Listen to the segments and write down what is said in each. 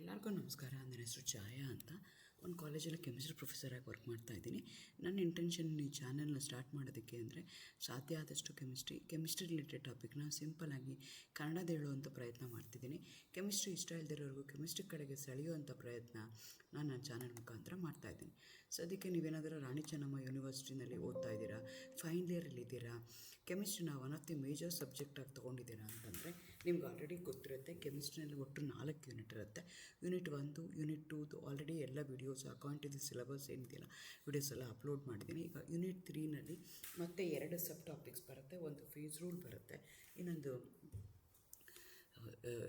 ಎಲ್ಲರಿಗೂ ನಮಸ್ಕಾರ. ನನ್ನ ಹೆಸರು ಛಾಯಾ ಅಂತ. ಒಂದು ಕಾಲೇಜಲ್ಲಿ ಕೆಮಿಸ್ಟ್ರಿ ಪ್ರೊಫೆಸರಾಗಿ ವರ್ಕ್ ಮಾಡ್ತಾಯಿದ್ದೀನಿ. ನನ್ನ ಇಂಟೆನ್ಷನ್ ಈ ಚಾನಲ್ನ ಸ್ಟಾರ್ಟ್ ಮಾಡೋದಕ್ಕೆ ಅಂದರೆ ಸಾಧ್ಯ ಆದಷ್ಟು ಕೆಮಿಸ್ಟ್ರಿ ರಿಲೇಟೆಡ್ ಟಾಪಿಕ್ನ ಸಿಂಪಲ್ಲಾಗಿ ಕನ್ನಡದ ಹೇಳುವಂಥ ಪ್ರಯತ್ನ ಮಾಡ್ತಿದ್ದೀನಿ. ಕೆಮಿಸ್ಟ್ರಿ ಇಷ್ಟ ಇಲ್ದಿರೋರ್ಗೂ ಕೆಮಿಸ್ಟ್ರಿ ಕಡೆಗೆ ಸೆಳೆಯುವಂಥ ಪ್ರಯತ್ನ ನಾನು ನನ್ನ ಚಾನಲ್ ಮುಖಾಂತರ ಮಾಡ್ತಾಯಿದ್ದೀನಿ. ಸದ್ಯಕ್ಕೆ ನೀವೇನಾದರೂ ರಾಣಿ ಚೆನ್ನಮ್ಮ ಯೂನಿವರ್ಸಿಟಿನಲ್ಲಿ ಓದ್ತಾ ಇದ್ದೀರಾ, ಫೈನಲ್ ಇಯರಲ್ಲಿದ್ದೀರಾ, ಕೆಮಿಸ್ಟ್ರಿನ ಒನ್ ಆಫ್ ದಿ ಮೇಜರ್ ಸಬ್ಜೆಕ್ಟಾಗಿ ತೊಗೊಂಡಿದ್ದೀರಾ ಅಂತಂದರೆ ನಿಮ್ಗೆ ಆಲ್ರೆಡಿ ಗೊತ್ತಿರುತ್ತೆ. ಕೆಮಿಸ್ಟ್ರಿನಲ್ಲಿ ಒಟ್ಟು 4 ಯೂನಿಟ್ ಇರುತ್ತೆ. ಯೂನಿಟ್ 1, ಯೂನಿಟ್ 2 ಆಲ್ರೆಡಿ ಎಲ್ಲ videos according to the syllabus ಏನಿದೆಯಲ್ಲ ವಿಡಿಯೋಸ್ ಎಲ್ಲ ಅಪ್ಲೋಡ್ ಮಾಡಿದ್ದೀನಿ. ಈಗ ಯೂನಿಟ್ 3ನಲ್ಲಿ ಮತ್ತೆ 2 ಸಬ್ ಟಾಪಿಕ್ಸ್ ಬರುತ್ತೆ. ಒಂದು ಫೇಸ್ ರೂಲ್ ಬರುತ್ತೆ, ಇನ್ನೊಂದು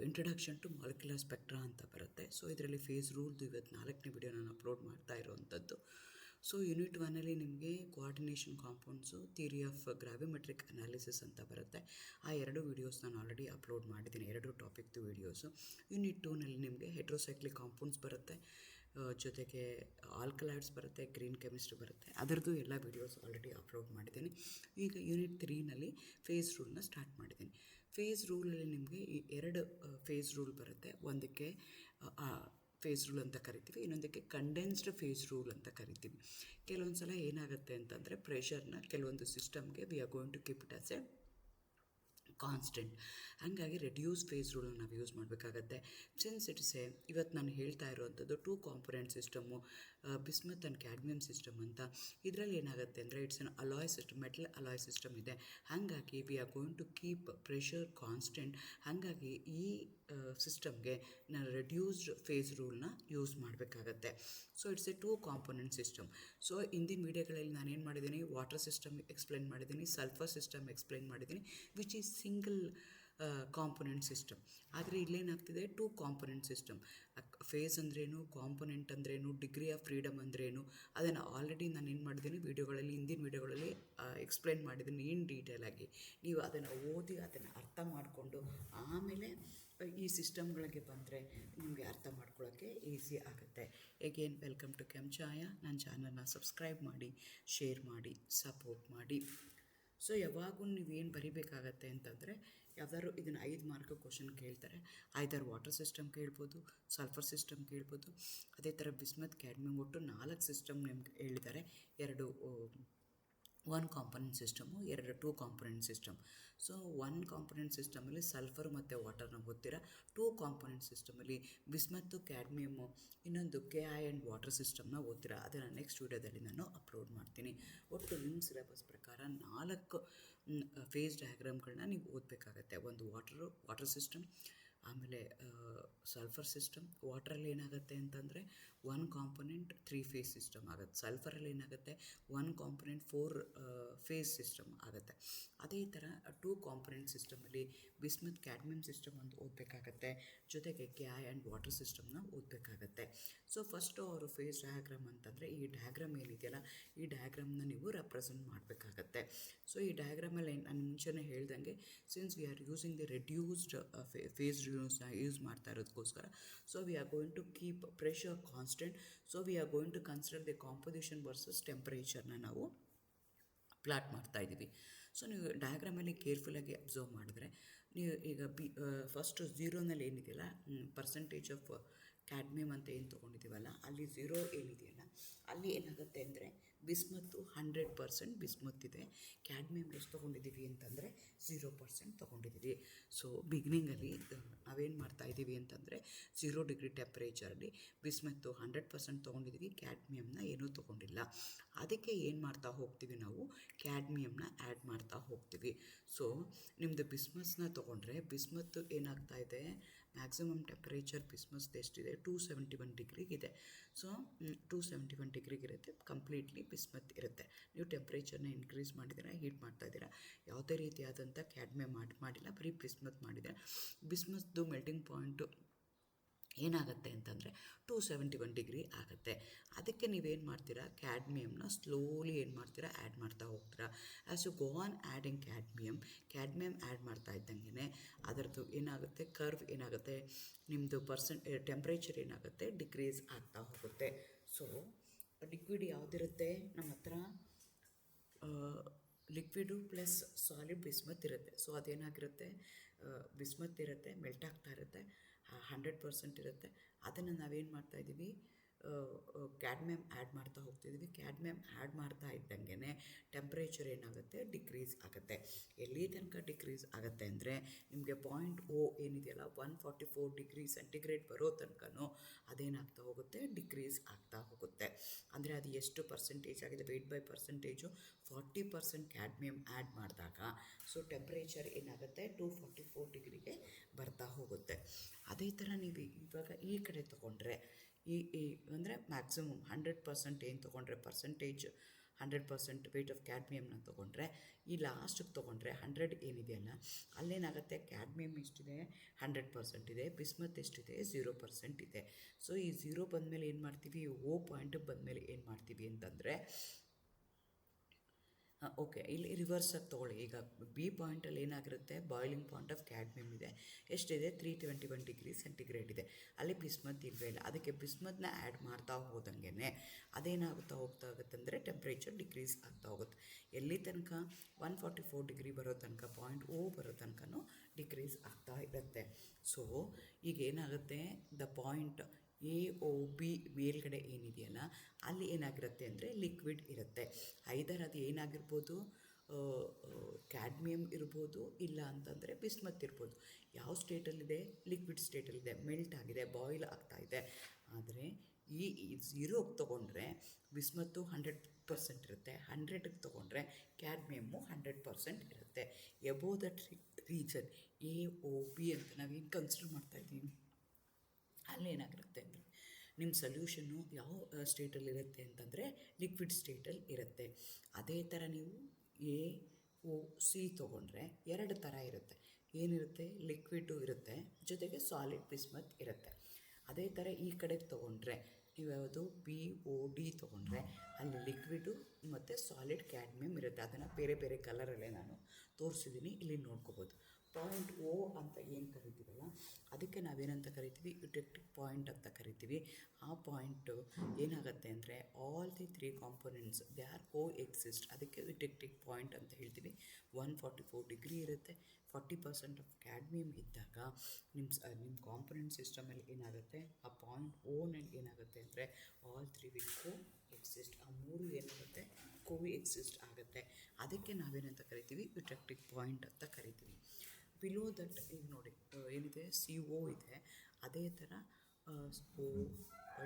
ಇಂಟ್ರಡಕ್ಷನ್ ಟು ಮಾಲಿಕ್ಯುಲರ್ ಸ್ಪೆಕ್ಟ್ರಾ ಅಂತ ಬರುತ್ತೆ. ಸೊ ಇದರಲ್ಲಿ ಫೇಸ್ ರೂಲ್ದು ಇವತ್ತು 4ನೇ ವಿಡಿಯೋ ನಾನು ಅಪ್ಲೋಡ್ ಮಾಡ್ತಾ ಇರೋವಂಥದ್ದು. ಸೊ ಯೂನಿಟ್ 1ನಲ್ಲಿ ನಿಮಗೆ coordination compounds, theory of gravimetric analysis ಅಂತ ಬರುತ್ತೆ. ಆ 2 ವೀಡಿಯೋಸ್ ನಾನು ಆಲ್ರೆಡಿ ಅಪ್ಲೋಡ್ ಮಾಡಿದ್ದೀನಿ, 2 ಟಾಪಿಕ್ದು ವೀಡಿಯೋಸು. ಯೂನಿಟ್ 2ನಲ್ಲಿ ನಿಮಗೆ ಹೆಟ್ರೋಸೈಕ್ಲಿಕ್ ಕಾಂಪೌಂಡ್ಸ್ ಬರುತ್ತೆ, ಜೊತೆಗೆ ಆಲ್ಕಲೈಡ್ಸ್ ಬರುತ್ತೆ, ಗ್ರೀನ್ ಕೆಮಿಸ್ಟ್ರಿ ಬರುತ್ತೆ. ಅದರದ್ದು ಎಲ್ಲ ವೀಡಿಯೋಸ್ ಆಲ್ರೆಡಿ ಅಪ್ಲೋಡ್ ಮಾಡಿದ್ದೀನಿ. ಈಗ ಯೂನಿಟ್ 3ನಲ್ಲಿ ಫೇಸ್ ರೂಲ್ನ ಸ್ಟಾರ್ಟ್ ಮಾಡಿದ್ದೀನಿ. ಫೇಸ್ ರೂಲಲ್ಲಿ ನಿಮಗೆ ಈ 2 ಫೇಸ್ ರೂಲ್ ಬರುತ್ತೆ. ಒಂದಕ್ಕೆ ಫೇಸ್ ರೂಲ್ ಅಂತ ಕರಿತೀವಿ, ಇನ್ನೊಂದಕ್ಕೆ ಕಂಡೆನ್ಸ್ಡ್ ಫೇಸ್ ರೂಲ್ ಅಂತ ಕರಿತೀವಿ. ಕೆಲವೊಂದು ಸಲ ಏನಾಗುತ್ತೆ ಅಂತಂದರೆ ಪ್ರೆಷರ್ನ ಕೆಲವೊಂದು ಸಿಸ್ಟಮ್ಗೆ we are going to keep it as a constant. ಹಾಗಾಗಿ ರೆಡ್ಯೂಸ್ ಫೇಸ್ ರೂಲನ್ನು ನಾವು ಯೂಸ್ ಮಾಡಬೇಕಾಗತ್ತೆ. ಸಿನ್ಸ್ ಇಟ್ಸ್ ಇವತ್ತು ನಾನು ಹೇಳ್ತಾ ಇರೋವಂಥದ್ದು 2 component system, bismuth and cadmium system ಅಂತ. ಇದರಲ್ಲಿ ಏನಾಗುತ್ತೆ ಅಂದರೆ it's an alloy system, metal alloy system ಇದೆ. ಹಾಗಾಗಿ we are going to keep pressure constant. ಹಾಗಾಗಿ ಈ ಸಿಸ್ಟಮ್ಗೆ ನಾನು ರೆಡ್ಯೂಸ್ಡ್ ಫೇಸ್ ರೂಲ್ನ ಯೂಸ್ ಮಾಡಬೇಕಾಗತ್ತೆ. So it's a 2 component system. So ಹಿಂದಿನ ವೀಡಿಯೋಗಳಲ್ಲಿ ನಾನು ಏನು ಮಾಡಿದ್ದೀನಿ, ವಾಟರ್ ಸಿಸ್ಟಮ್ ಎಕ್ಸ್ಪ್ಲೈನ್ ಮಾಡಿದ್ದೀನಿ, ಸಲ್ಫರ್ ಸಿಸ್ಟಮ್ ಎಕ್ಸ್ಪ್ಲೈನ್ ಮಾಡಿದ್ದೀನಿ, which is single component system. ಆದರೆ ಇಲ್ಲೇನಾಗ್ತಿದೆ 2 ಕಾಂಪೊನೆಂಟ್ ಸಿಸ್ಟಮ್. ಫೇಸ್ ಅಂದ್ರೇನು, ಕಾಂಪೊನೆಂಟ್ ಅಂದ್ರೇನು, ಡಿಗ್ರಿ ಆಫ್ ಫ್ರೀಡಮ್ ಅಂದ್ರೇನು, ಅದನ್ನು ಆಲ್ರೆಡಿ ನಾನು ಏನು ಮಾಡಿದ್ದೀನಿ ವೀಡಿಯೋಗಳಲ್ಲಿ, ಹಿಂದಿನ ವೀಡಿಯೋಗಳಲ್ಲಿ ಎಕ್ಸ್ಪ್ಲೈನ್ ಮಾಡಿದ್ದೀನಿ ಇನ್ ಡೀಟೇಲಾಗಿ. ನೀವು ಅದನ್ನು ಓದಿ ಅದನ್ನು ಅರ್ಥ ಮಾಡಿಕೊಂಡು ಆಮೇಲೆ ಈ ಸಿಸ್ಟಮ್ಗಳಿಗೆ ಬಂದರೆ ನಿಮಗೆ ಅರ್ಥ ಮಾಡ್ಕೊಳ್ಳೋಕ್ಕೆ ಈಸಿ ಆಗುತ್ತೆ. ಎಗೇನ್ ವೆಲ್ಕಮ್ ಟು ಛಾಯಾ. ನನ್ನ ಚಾನಲ್ನ ಸಬ್ಸ್ಕ್ರೈಬ್ ಮಾಡಿ, ಶೇರ್ ಮಾಡಿ, ಸಪೋರ್ಟ್ ಮಾಡಿ. ಸೊ ಯಾವಾಗೂ ನೀವೇನು ಬರಿಬೇಕಾಗತ್ತೆ ಅಂತಂದರೆ, ಯಾವ್ದಾದ್ರು ಇದನ್ನು 5 ಮಾರ್ಕ್ ಕ್ವಶನ್ ಕೇಳ್ತಾರೆ. ಐದರ್ ವಾಟರ್ ಸಿಸ್ಟಮ್ ಕೇಳ್ಬೋದು, ಸಲ್ಫರ್ ಸಿಸ್ಟಮ್ ಕೇಳ್ಬೋದು, ಅದೇ ಥರ ಬಿಸ್ಮತ್ ಕ್ಯಾಡ್ಮಿಯಮ್ ಒಟ್ಟು 4 ಸಿಸ್ಟಮ್ ನಿಮ್ಗೆ ಹೇಳಿದ್ದಾರೆ. 2 1 component system, 2 component system. So 1 component ಸಿಸ್ಟಮಲ್ಲಿ ಸಲ್ಫರ್ ಮತ್ತು ವಾಟರ್ನ ಓದ್ತೀರಾ. 2 ಕಾಂಪೊನೆಂಟ್ ಸಿಸ್ಟಮಲ್ಲಿ ಬಿಸ್ಮತ್ತು, ಕ್ಯಾಡ್ಮಿಯಮ್ಮು, ಇನ್ನೊಂದು KI ಆ್ಯಂಡ್ ವಾಟರ್ ಸಿಸ್ಟಮ್ನ ಓದ್ತೀರಾ. ಅದನ್ನು ನೆಕ್ಸ್ಟ್ ವೀಡಿಯೋದಲ್ಲಿ ನಾನು ಅಪ್ಲೋಡ್ ಮಾಡ್ತೀನಿ. ಒಟ್ಟು ನಿಮ್ಮ ಸಿಲೆಬಸ್ ಪ್ರಕಾರ 4 ಫೇಸ್ ಡಯಾಗ್ರಾಮ್ಗಳನ್ನ ನೀವು ಓದಬೇಕಾಗತ್ತೆ. ಒಂದು ವಾಟರ್ ಸಿಸ್ಟಮ್, ಆಮೇಲೆ ಸಲ್ಫರ್ ಸಿಸ್ಟಮ್. ವಾಟ್ರಲ್ಲಿ ಏನಾಗುತ್ತೆ ಅಂತಂದರೆ 1 ಕಾಂಪೊನೆಂಟ್ 3 ಫೇಸ್ ಸಿಸ್ಟಮ್ ಆಗುತ್ತೆ. ಸಲ್ಫರಲ್ಲಿ ಏನಾಗುತ್ತೆ 1 ಕಾಂಪೊನೆಂಟ್ 4 ಫೇಸ್ ಸಿಸ್ಟಮ್ ಆಗುತ್ತೆ. ಅದೇ ಥರ 2 ಕಾಂಪೊನೆಂಟ್ ಸಿಸ್ಟಮಲ್ಲಿ ಬಿಸ್ಮತ್ ಕ್ಯಾಡ್ಮಿಯಮ್ ಸಿಸ್ಟಮ್ ಒಂದು ಓದಬೇಕಾಗತ್ತೆ, ಜೊತೆಗೆ KI ಆ್ಯಂಡ್ ವಾಟರ್ ಸಿಸ್ಟಮ್ನ ಓದಬೇಕಾಗತ್ತೆ. ಸೊ ಫಸ್ಟು ಅವರು ಫೇಸ್ ಡಯಾಗ್ರಾಮ್ ಅಂತಂದರೆ ಈ ಡಯಾಗ್ರಾಮ್ ಏನಿದೆಯಲ್ಲ, ಈ ಡಯಾಗ್ರಾಮ್ನ ನೀವು ರೆಪ್ರೆಸೆಂಟ್ ಮಾಡಬೇಕಾಗತ್ತೆ. ಸೊ ಈ ಡಯಾಗ್ರಾಮಲ್ಲಿ ನಾನು ಮುಂಚೆನೇ ಹೇಳ್ದಂಗೆ, since we are using the reduced phase use ಮಾಡ್ತಾ ಇರೋದಕ್ಕೋಸ್ಕರ, so we are going to keep pressure constant. So we are going to consider the composition versus ಟೆಂಪರೇಚರ್ನ ನಾವು ಪ್ಲಾಟ್ ಮಾಡ್ತಾಯಿದ್ದೀವಿ. ಸೊ ನೀವು ಡಯಾಗ್ರಾಮಲ್ಲಿ ಕೇರ್ಫುಲ್ಲಾಗಿ ಅಬ್ಸರ್ವ್ ಮಾಡಿದ್ರೆ, ನೀವು ಈಗ ಫಸ್ಟು 0ನಲ್ಲಿ ಏನಿದೆಯಲ್ಲ, ಪರ್ಸೆಂಟೇಜ್ ಆಫ್ ಕ್ಯಾಡ್ಮಿಯಮ್ ಅಂತ ಏನು ತೊಗೊಂಡಿದ್ದೀವಲ್ಲ, ಅಲ್ಲಿ 0 ಏನಿದೆಯಲ್ಲ, ಅಲ್ಲಿ ಏನಾಗುತ್ತೆ ಅಂದರೆ ಬಿಸ್ಮತ್ತು 100% ಬಿಸ್ಮತ್ ಇದೆ. ಕ್ಯಾಡ್ಮಿಯಮ್ ಎಷ್ಟು ತೊಗೊಂಡಿದ್ದೀವಿ ಅಂತಂದರೆ 0% ತೊಗೊಂಡಿದ್ದೀವಿ. ಸೊ ಬಿಗಿನಿಂಗಲ್ಲಿ ನಾವೇನು ಮಾಡ್ತಾಯಿದ್ದೀವಿ ಅಂತಂದರೆ 0 ಡಿಗ್ರಿ ಟೆಂಪ್ರೇಚರಲ್ಲಿ ಬಿಸ್ಮತ್ತು 100% ತೊಗೊಂಡಿದ್ದೀವಿ, ಕ್ಯಾಡ್ಮಿಯಮ್ನ ಏನೂ ತೊಗೊಂಡಿಲ್ಲ. ಅದಕ್ಕೆ ಏನು ಮಾಡ್ತಾ ಹೋಗ್ತೀವಿ ನಾವು, ಕ್ಯಾಡ್ಮಿಯಮ್ನ ಆ್ಯಡ್ ಮಾಡ್ತಾ ಹೋಗ್ತೀವಿ. ಸೊ ನಿಮ್ಮದು ಬಿಸ್ಮಸ್ನ ತೊಗೊಂಡ್ರೆ ಬಿಸ್ಮತ್ತು ಏನಾಗ್ತಾ ಇದೆ, ಮ್ಯಾಕ್ಸಿಮಮ್ ಟೆಂಪ್ರೇಚರ್ ಬಿಸ್ಮಸ್ದು ಎಷ್ಟಿದೆ, 271 ಡಿಗ್ರಿಗಿದೆ. ಸೊ 271 ಡಿಗ್ರಿಗಿರುತ್ತೆ, ಕಂಪ್ಲೀಟ್ಲಿ ಬಿಸ್ಮತ್ ಇರುತ್ತೆ. ನೀವು ಟೆಂಪ್ರೇಚರ್ನ ಇನ್ಕ್ರೀಸ್ ಮಾಡಿದ್ದೀರಾ, ಹೀಟ್ ಮಾಡ್ತಾಯಿದ್ದೀರಾ, ಯಾವುದೇ ರೀತಿಯಾದಂಥ ಕ್ಯಾಡ್ಮಿಯಮ್ ಮಾಡಿಲ್ಲ, ಬರೀ ಬಿಸ್ಮತ್ ಮಾಡಿದ್ದೀರಾ. ಬಿಸ್ಮತ್ದು ಮೆಲ್ಟಿಂಗ್ ಪಾಯಿಂಟು ಏನಾಗುತ್ತೆ ಅಂತಂದರೆ 271 ಡಿಗ್ರಿ ಆಗುತ್ತೆ. ಅದಕ್ಕೆ ನೀವೇನು ಮಾಡ್ತೀರಾ, ಕ್ಯಾಡ್ಮಿಯಮ್ನ ಸ್ಲೋಲಿ ಏನು ಮಾಡ್ತೀರಾ, ಆ್ಯಡ್ ಮಾಡ್ತಾ ಹೋಗ್ತೀರಾ. As you go on adding cadmium add ಮಾಡ್ತಾ ಇದ್ದಂಗೆ ಅದರದ್ದು ಏನಾಗುತ್ತೆ, ಕರ್ವ್ ಏನಾಗುತ್ತೆ, ನಿಮ್ಮದು ಟೆಂಪ್ರೇಚರ್ ಏನಾಗುತ್ತೆ, ಡಿಕ್ರೀಸ್ ಆಗ್ತಾ ಹೋಗುತ್ತೆ. ಸೊ ಲಿಕ್ವಿಡ್ ಯಾವುದಿರುತ್ತೆ ನಮ್ಮ ಹತ್ರ, ಲಿಕ್ವಿಡು ಪ್ಲಸ್ ಸಾಲಿಡ್ ಬಿಸ್ಮತ್ ಇರುತ್ತೆ. ಸೊ ಅದೇನಾಗಿರುತ್ತೆ, ಬಿಸ್ಮತ್ ಇರುತ್ತೆ, ಮೆಲ್ಟ್ ಆಗ್ತಾ ಇರುತ್ತೆ, 100% ಇರುತ್ತೆ. ಅದನ್ನು ನಾವೇನು ಮಾಡ್ತಾಯಿದ್ದೀವಿ, ಕ್ಯಾಡ್ಮಿಯಮ್ ಆ್ಯಡ್ ಮಾಡ್ತಾ ಹೋಗ್ತಿದ್ದೀವಿ. ಕ್ಯಾಡ್ಮಿಯಮ್ ಆ್ಯಡ್ ಮಾಡ್ತಾ ಇದ್ದಂಗೆ ಟೆಂಪ್ರೇಚರ್ ಏನಾಗುತ್ತೆ, ಡಿಕ್ರೀಸ್ ಆಗುತ್ತೆ. ಎಲ್ಲಿ ತನಕ ಡಿಕ್ರೀಸ್ ಆಗುತ್ತೆ ಅಂದರೆ ನಿಮಗೆ ಪಾಯಿಂಟ್ ಓ ಏನಿದೆಯಲ್ಲ 144 ಡಿಗ್ರಿ ಸೆಂಟಿಗ್ರೇಡ್ ಬರೋ ತನಕನೂ ಅದೇನಾಗ್ತಾ ಹೋಗುತ್ತೆ, ಡಿಕ್ರೀಸ್ ಆಗ್ತಾ ಹೋಗುತ್ತೆ. ಅಂದರೆ ಅದು ಎಷ್ಟು ಪರ್ಸೆಂಟೇಜ್ ಆಗಿದೆ, weight by percentage 40% cadmium add ಮಾಡಿದಾಗ ಸೊ ಟೆಂಪ್ರೇಚರ್ ಏನಾಗುತ್ತೆ 244 ಡಿಗ್ರಿಗೆ ಬರ್ತಾ ಹೋಗುತ್ತೆ. ಅದೇ ಥರ ನೀವು ಇವಾಗ ಈ ಕಡೆ ತೊಗೊಂಡ್ರೆ ಈ ಅಂದರೆ ಮ್ಯಾಕ್ಸಿಮಮ್ 100% ಏನು ತೊಗೊಂಡ್ರೆ ಪರ್ಸೆಂಟೇಜ್ 100% ವೆಯ್ಟ್ ಆಫ್ ಕ್ಯಾಡ್ಮಿಯಮ್ನ ತೊಗೊಂಡ್ರೆ ಈ ಲಾಸ್ಟಿಗೆ ತೊಗೊಂಡ್ರೆ 100 ಏನಿದೆಯಲ್ಲ ಅಲ್ಲೇನಾಗುತ್ತೆ, ಕ್ಯಾಡ್ಮಿಯಮ್ ಎಷ್ಟಿದೆ 100% ಇದೆ, ಬಿಸ್ಮತ್ ಎಷ್ಟಿದೆ 0% ಇದೆ. ಸೊ ಈ 0 ಬಂದಮೇಲೆ ಏನು ಮಾಡ್ತೀವಿ, ಓ ಪಾಯಿಂಟಿಗೆ ಬಂದಮೇಲೆ ಏನು ಮಾಡ್ತೀವಿ ಅಂತಂದರೆ ಓಕೆ, ಇಲ್ಲಿ ರಿವರ್ಸಾಗಿ ತೊಗೊಳ್ಳಿ. ಈಗ ಬಿ ಪಾಯಿಂಟಲ್ಲಿ ಏನಾಗಿರುತ್ತೆ, ಬಾಯ್ಲಿಂಗ್ ಪಾಯಿಂಟ್ ಆಫ್ ಕ್ಯಾಡ್ಮಿಯಮ್ ಇದೆ, ಎಷ್ಟಿದೆ 321 ಡಿಗ್ರಿ ಸೆಂಟಿಗ್ರೇಡ್ ಇದೆ. ಅಲ್ಲಿ ಬಿಸ್ಮತ್ ಇಲ್ಲವೇ ಇಲ್ಲ. ಅದಕ್ಕೆ ಬಿಸ್ಮತ್ನ ಆ್ಯಡ್ ಮಾಡ್ತಾ ಹೋದಂಗೆ ಅದೇನಾಗುತ್ತಾ ಹೋಗ್ತಾ ಟೆಂಪ್ರೇಚರ್ ಡಿಕ್ರೀಸ್ ಆಗ್ತಾ ಹೋಗುತ್ತೆ. ಎಲ್ಲಿ ತನಕ 144 ಡಿಗ್ರಿ ಬರೋ ತನಕ, ಪಾಯಿಂಟ್ ಓ ಬರೋ ತನಕನೂ ಡಿಕ್ರೀಸ್ ಆಗ್ತಾ ಇರುತ್ತೆ. ಸೊ ಈಗ ಏನಾಗುತ್ತೆ, the point A O B ಮೇಲ್ಗಡೆ ಏನಿದೆಯಲ್ಲ ಅಲ್ಲಿ ಏನಾಗಿರುತ್ತೆ ಅಂದರೆ ಲಿಕ್ವಿಡ್ ಇರುತ್ತೆ. ಐದರ್ ಅದು ಏನಾಗಿರ್ಬೋದು, ಕ್ಯಾಡ್ಮಿಯಮ್ ಇರ್ಬೋದು, ಇಲ್ಲ ಅಂತಂದರೆ ಬಿಸ್ಮತ್ ಇರ್ಬೋದು. ಯಾವ ಸ್ಟೇಟಲ್ಲಿದೆ, ಲಿಕ್ವಿಡ್ ಸ್ಟೇಟಲ್ಲಿದೆ, ಮೆಲ್ಟ್ ಆಗಿದೆ, ಬಾಯ್ಲ್ ಆಗ್ತಾಯಿದೆ. ಆದರೆ ಈ 0ಗೆ ತೊಗೊಂಡ್ರೆ ಬಿಸ್ಮತ್ತು 100% ಇರುತ್ತೆ, 100ಗೆ ತೊಗೊಂಡ್ರೆ ಕ್ಯಾಡ್ಮಿಯಮ್ಮು 100% ಇರುತ್ತೆ. Above that region A O B ಅಂತ ನಾವೇನು ಕನ್ಸಿಡರ್ ಮಾಡ್ತಾಯಿದ್ದೀವಿ ಅಲ್ಲೇನಾಗಿರುತ್ತೆ ಅಂದರೆ ನಿಮ್ಮ ಸೊಲ್ಯೂಷನ್ನು ಯಾವ ಸ್ಟೇಟಲ್ಲಿರುತ್ತೆ ಅಂತಂದರೆ ಲಿಕ್ವಿಡ್ ಸ್ಟೇಟಲ್ಲಿ ಇರುತ್ತೆ. ಅದೇ ಥರ ನೀವು ಎ ಓ ಸಿ ತೊಗೊಂಡ್ರೆ 2 ಥರ ಇರುತ್ತೆ. ಏನಿರುತ್ತೆ, ಲಿಕ್ವಿಡು ಇರುತ್ತೆ, ಜೊತೆಗೆ ಸಾಲಿಡ್ ಬಿಸ್ಮತ್ ಇರುತ್ತೆ. ಅದೇ ಥರ ಈ ಕಡೆಗೆ ತೊಗೊಂಡ್ರೆ ನೀವು ಯಾವುದು ಬಿ ಓ ಡಿ ತೊಗೊಂಡ್ರೆ ಅಲ್ಲಿ ಲಿಕ್ವಿಡು ಮತ್ತು ಸಾಲಿಡ್ ಕ್ಯಾಡ್ಮಿಯಮ್ ಇರುತ್ತೆ. ಅದನ್ನು ಬೇರೆ ಬೇರೆ ಕಲರಲ್ಲೇ ನಾನು ತೋರಿಸಿದ್ದೀನಿ, ಇಲ್ಲಿ ನೋಡ್ಕೋಬೋದು. ಪಾಯಿಂಟ್ ಓ ಅಂತ ಏನು ಕರಿತೀವಲ್ಲ ಅದಕ್ಕೆ ನಾವೇನಂತ ಕರಿತೀವಿ, ಯುಟೆಕ್ಟಿಕ್ ಪಾಯಿಂಟ್ ಅಂತ ಕರಿತೀವಿ. ಆ ಪಾಯಿಂಟು ಏನಾಗುತ್ತೆ ಅಂದರೆ all the 3 components they are coexist. ಅದಕ್ಕೆ ಯುಟೆಕ್ಟಿಕ್ ಪಾಯಿಂಟ್ ಅಂತ ಹೇಳ್ತೀವಿ. 144 ಡಿಗ್ರಿ ಇರುತ್ತೆ. 40% ಆಫ್ ಕ್ಯಾಡ್ಮಿಯಮ್ ಇದ್ದಾಗ ನಿಮ್ಮ ಕಾಂಪೊನೆಂಟ್ ಸಿಸ್ಟಮಲ್ಲಿ ಏನಾಗುತ್ತೆ, ಆ ಪಾಯಿಂಟ್ ಓನಲ್ಲಿ ಏನಾಗುತ್ತೆ ಅಂದರೆ ಆಲ್ 3 ವಿಲ್ ಕೋ ಎಕ್ಸಿಸ್ಟ್. ಆ 3 ಏನಾಗುತ್ತೆ, ಕೋ ಎಕ್ಸಿಸ್ಟ್ ಆಗುತ್ತೆ. ಅದಕ್ಕೆ ನಾವೇನಂತ ಕರಿತೀವಿ, ಯುಟೆಕ್ಟಿಕ್ ಪಾಯಿಂಟ್ ಅಂತ ಕರಿತೀವಿ. ಬಿಲೋ ದಟ್ ಈಗ ನೋಡಿ ಏನಿದೆ, ಸಿ ಓ ಇದೆ, ಅದೇ ಥರ ಓ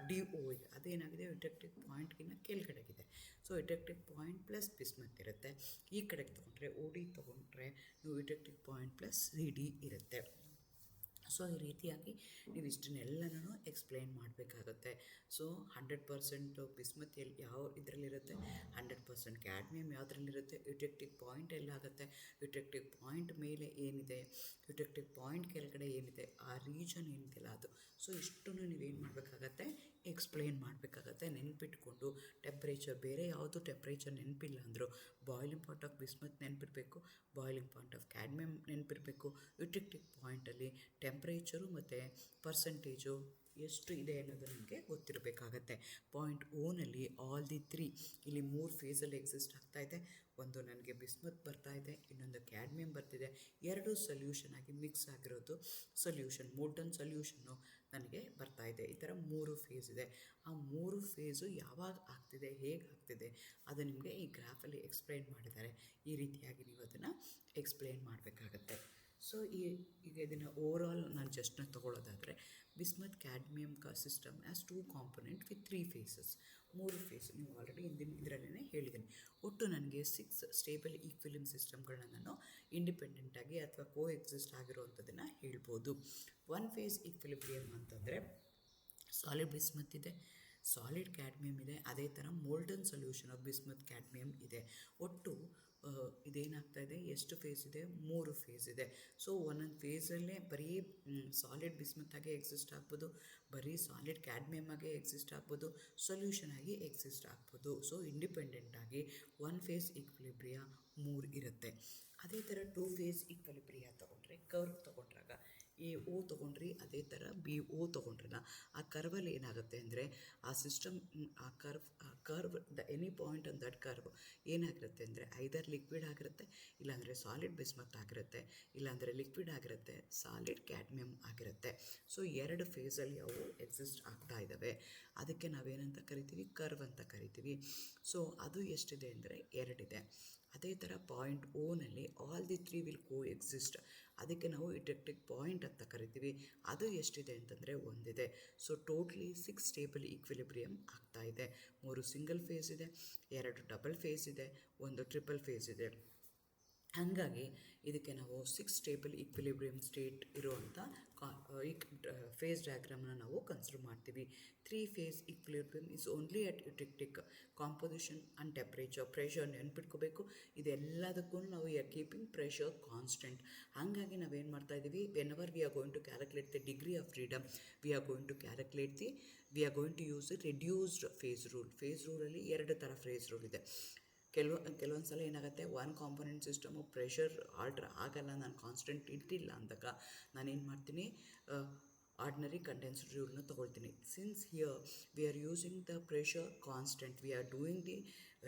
ಡಿ ಓ ಇದೆ. ಅದೇನಾಗಿದೆ, ಯುಟೆಕ್ಟಿಕ್ ಪಾಯಿಂಟ್ಗಿನ್ನ ಕೆಳಗಡೆಗಿದೆ. ಸೊ ಯುಟೆಕ್ಟಿಕ್ ಪಾಯಿಂಟ್ ಪ್ಲಸ್ ಬಿಸ್ಮತ್ ಇರುತ್ತೆ. ಈ ಕಡೆಗೆ ತೊಗೊಂಡ್ರೆ ಓ ಡಿ ತೊಗೊಂಡ್ರೆ ನೀವು ಯುಟೆಕ್ಟಿಕ್ ಪಾಯಿಂಟ್ ಪ್ಲಸ್ ಸಿ ಡಿ ಇರುತ್ತೆ. ಸೊ ಈ ರೀತಿಯಾಗಿ ನೀವು ಇಷ್ಟನ್ನೆಲ್ಲನೂ ಎಕ್ಸ್ಪ್ಲೈನ್ ಮಾಡಬೇಕಾಗತ್ತೆ. ಸೊ 100% ಬಿಸ್ಮತ್ ಯಾವ ಇದರಲ್ಲಿರುತ್ತೆ, 100% ಕ್ಯಾಡ್ಮಿಯಮ್ ಯಾವುದ್ರಲ್ಲಿರುತ್ತೆ, ಯುಟೆಕ್ಟಿಕ್ ಪಾಯಿಂಟ್ ಎಲ್ಲಾಗುತ್ತೆ, ಯುಟೆಕ್ಟಿಕ್ ಪಾಯಿಂಟ್ ಮೇಲೆ ಏನಿದೆ, ಯುಟೆಕ್ಟಿಕ್ ಪಾಯಿಂಟ್ ಕೆಳಗಡೆ ಏನಿದೆ, ಆ ರೀಜನ್ ಏನಿದೆಯಲ್ಲ ಅದು. ಸೊ ಇಷ್ಟನ್ನು ನೀವೇನು ಮಾಡಬೇಕಾಗತ್ತೆ, ಎಕ್ಸ್ಪ್ಲೈನ್ ಮಾಡಬೇಕಾಗತ್ತೆ. ನೆನಪಿಟ್ಕೊಂಡು ಟೆಂಪ್ರೇಚರ್, ಬೇರೆ ಯಾವುದು ಟೆಂಪ್ರೇಚರ್ ನೆನಪಿಲ್ಲ ಅಂದರು, ಬಾಯ್ಲಿಂಗ್ ಪಾಯಿಂಟ್ ಆಫ್ ಬಿಸ್ಮತ್ ನೆನಪಿರಬೇಕು, ಬಾಯ್ಲಿಂಗ್ ಪಾಯಿಂಟ್ ಆಫ್ ಕ್ಯಾಡ್ಮಿಯಮ್ ನೆನಪಿರಬೇಕು. ಯುಟೆಕ್ಟಿಕ್ ಪಾಯಿಂಟಲ್ಲಿ ಟೆಂಪ್ರೇಚರು ಮತ್ತು ಪರ್ಸೆಂಟೇಜು ಎಷ್ಟು ಇದೆ ಅನ್ನೋದು ನಿಮಗೆ ಗೊತ್ತಿರಬೇಕಾಗತ್ತೆ. ಪಾಯಿಂಟ್ ಓನಲ್ಲಿ ಆಲ್ ದಿ 3 ಇಲ್ಲಿ 3 ಫೇಸಲ್ಲಿ ಎಕ್ಸಿಸ್ಟ್ ಆಗ್ತಾಯಿದೆ. ಒಂದು ನನಗೆ ಬಿಸ್ಮತ್ ಬರ್ತಾಯಿದೆ, ಇನ್ನೊಂದು ಕ್ಯಾಡ್ಮಿಯಮ್ ಬರ್ತಿದೆ, 2 ಸೊಲ್ಯೂಷನ್ ಆಗಿ ಮಿಕ್ಸ್ ಆಗಿರೋದು ಸೊಲ್ಯೂಷನ್, ಮೋಲ್ಟನ್ ಸೊಲ್ಯೂಷನ್ನು ನನಗೆ ಬರ್ತಾಯಿದೆ. ಈ ಥರ 3 ಫೇಸ್ ಇದೆ. ಆ 3 ಫೇಸು ಯಾವಾಗ ಆಗ್ತಿದೆ, ಹೇಗೆ ಆಗ್ತಿದೆ ಅದು ನಿಮಗೆ ಈ ಗ್ರಾಫಲ್ಲಿ ಎಕ್ಸ್ಪ್ಲೈನ್ ಮಾಡಿದ್ದಾರೆ. ಈ ರೀತಿಯಾಗಿ ನೀವು ಅದನ್ನು ಎಕ್ಸ್ಪ್ಲೈನ್ ಮಾಡಬೇಕಾಗತ್ತೆ. ಸೊ ಈಗ ಇದನ್ನು ಓವರಾಲ್ ನಾನು ಜಸ್ಟ್ನ ತೊಗೊಳ್ಳೋದಾದರೆ bismuth cadmium system as 2 component with 3 phases. 3 phase ನೀವು ಆಲ್ರೆಡಿ ಇದರಲ್ಲೇ ಹೇಳಿದ್ದೀನಿ. ಒಟ್ಟು ನನಗೆ 6 ಸ್ಟೇಬಲ್ ಈಕ್ವಿಲಿಬ್ರಿಯಮ್ ಸಿಸ್ಟಮ್ಗಳನ್ನ ನಾನು ಇಂಡಿಪೆಂಡೆಂಟಾಗಿ ಅಥವಾ ಕೋ ಎಕ್ಸಿಸ್ಟ್ ಆಗಿರೋವಂಥದ್ದನ್ನು ಹೇಳ್ಬೋದು. 1 ಫೇಸ್ ಈಕ್ವಿಲಿಬ್ರಿಯಮ್ ಅಂತಂದರೆ ಸಾಲಿಡ್ ಬಿಸ್ಮತ್ ಇದೆ, ಸಾಲಿಡ್ ಕ್ಯಾಡ್ಮಿಯಮ್ ಇದೆ, ಅದೇ ಥರ molten solution of bismuth cadmium ಇದೆ. ಒಟ್ಟು ಇದೇನಾಗ್ತಾಯಿದೆ, ಎಷ್ಟು ಫೇಸ್ ಇದೆ, 3 ಫೇಸ್ ಇದೆ. ಸೊ ಒಂದೊಂದು ಫೇಸಲ್ಲೇ ಬರೀ ಸಾಲಿಡ್ ಬಿಸ್ಮತ್ತಾಗೆ ಎಕ್ಸಿಸ್ಟ್ ಆಗ್ಬೋದು, ಬರೀ ಸಾಲಿಡ್ ಕ್ಯಾಡ್ಮಿಯಮ್ ಆಗೇ ಎಕ್ಸಿಸ್ಟ್ ಆಗ್ಬೋದು, ಸೊಲ್ಯೂಷನ್ ಆಗಿ ಎಕ್ಸಿಸ್ಟ್ ಆಗ್ಬೋದು. ಸೊ ಇಂಡಿಪೆಂಡೆಂಟಾಗಿ 1 ಫೇಸ್ ಈಕ್ವಿಲಿಬ್ರಿಯ 3 ಇರುತ್ತೆ. ಅದೇ ಥರ 2 ಫೇಸ್ ಈಕ್ವಿಲಿಬ್ರಿಯ ತೊಗೊಂಡ್ರೆ, ಕರ್ವ್ ತೊಗೊಂಡ್ರಾಗ ಎ ಓ ತೊಗೊಂಡ್ರಿ, ಅದೇ ಥರ ಬಿ ಓ ತೊಗೊಂಡ್ರಲ್ಲ, ಆ ಕರ್ವಲ್ಲಿ ಏನಾಗುತ್ತೆ ಅಂದರೆ ಆ ಸಿಸ್ಟಮ್, ಆ curve the any point on that curve ಏನಾಗಿರುತ್ತೆ ಅಂದರೆ ಐದರ್ ಲಿಕ್ವಿಡ್ ಆಗಿರುತ್ತೆ, ಇಲ್ಲಾಂದರೆ ಸಾಲಿಡ್ ಬಿಸ್ಮತ್ ಆಗಿರುತ್ತೆ, ಇಲ್ಲಾಂದರೆ ಲಿಕ್ವಿಡ್ ಆಗಿರುತ್ತೆ, ಸಾಲಿಡ್ ಕ್ಯಾಡ್ಮಿಯಮ್ ಆಗಿರುತ್ತೆ. ಸೊ 2 ಫೇಸಲ್ಲಿ ಅವು ಎಕ್ಸಿಸ್ಟ್ ಆಗ್ತಾ ಇದ್ದಾವೆ. ಅದಕ್ಕೆ ನಾವೇನಂತ ಕರಿತೀವಿ, ಕರ್ವ್ ಅಂತ ಕರಿತೀವಿ. ಸೊ ಅದು ಎಷ್ಟಿದೆ ಅಂದರೆ 2 ಇದೆ. ಅದೇ ಥರ ಪಾಯಿಂಟ್ ಓನಲ್ಲಿ all the 3 will coexist. ಅದಕ್ಕೆ ನಾವು ಇಟೆಕ್ಟಿಕ್ ಪಾಯಿಂಟ್ ಅಂತ ಕರಿತೀವಿ. ಅದು ಎಷ್ಟಿದೆ ಅಂತಂದರೆ 1 ಇದೆ. ಸೊ ಟೋಟ್ಲಿ 6 ಸ್ಟೇಬಲ್ ಈಕ್ವಿಲಿಬ್ರಿಯಮ್ ಆಗ್ತಾ ಇದೆ. 3 ಸಿಂಗಲ್ ಫೇಸ್ ಇದೆ, 2 ಡಬಲ್ ಫೇಸ್ ಇದೆ, 1 ಟ್ರಿಪಲ್ ಫೇಸ್ ಇದೆ. ಹಾಗಾಗಿ ಇದಕ್ಕೆ ನಾವು 6 ಸ್ಟೇಬಲ್ ಈಕ್ವಿಲಿಬ್ರಿಯಮ್ ಸ್ಟೇಟ್ ಇರುವಂಥ ಫೇಸ್ ಡಯಾಗ್ರಾಮ್ನ ನಾವು ಕನ್ಸಿಡರ್ ಮಾಡ್ತೀವಿ. 3 phase equilibrium is only at eutectic composition and temperature. Pressure ನೆನ್ಪಿಟ್ಕೋಬೇಕು. ಇದೆಲ್ಲದಕ್ಕೂ ನಾವು ಕೀಪಿಂಗ್ ಪ್ರೆಷರ್ ಕಾನ್ಸ್ಟೆಂಟ್. ಹಾಗಾಗಿ ನಾವೇನು ಮಾಡ್ತಾ ಇದ್ದೀವಿ, whenever we are going to calculate the degree of freedom, we are going to use the reduced phase rule. Phase ರೂಲಲ್ಲಿ 2 ಥರ phase rule ಇದೆ. ಕೆಲವೊಂದು ಸಲ ಏನಾಗುತ್ತೆ, one component system pressure alter ಆಗಲ್ಲ, ನಾನು ಕಾನ್ಸ್ಟೆಂಟ್ ಇಟ್ಟಿಲ್ಲ ಅಂದಾಗ ನಾನೇನು ಮಾಡ್ತೀನಿ, ಆರ್ಡಿನರಿ ಕಂಡೆನ್ಸ್ಡ್ ರೂಲ್ನ ತೊಗೊಳ್ತೀನಿ. Since here we are using the pressure constant, we are doing the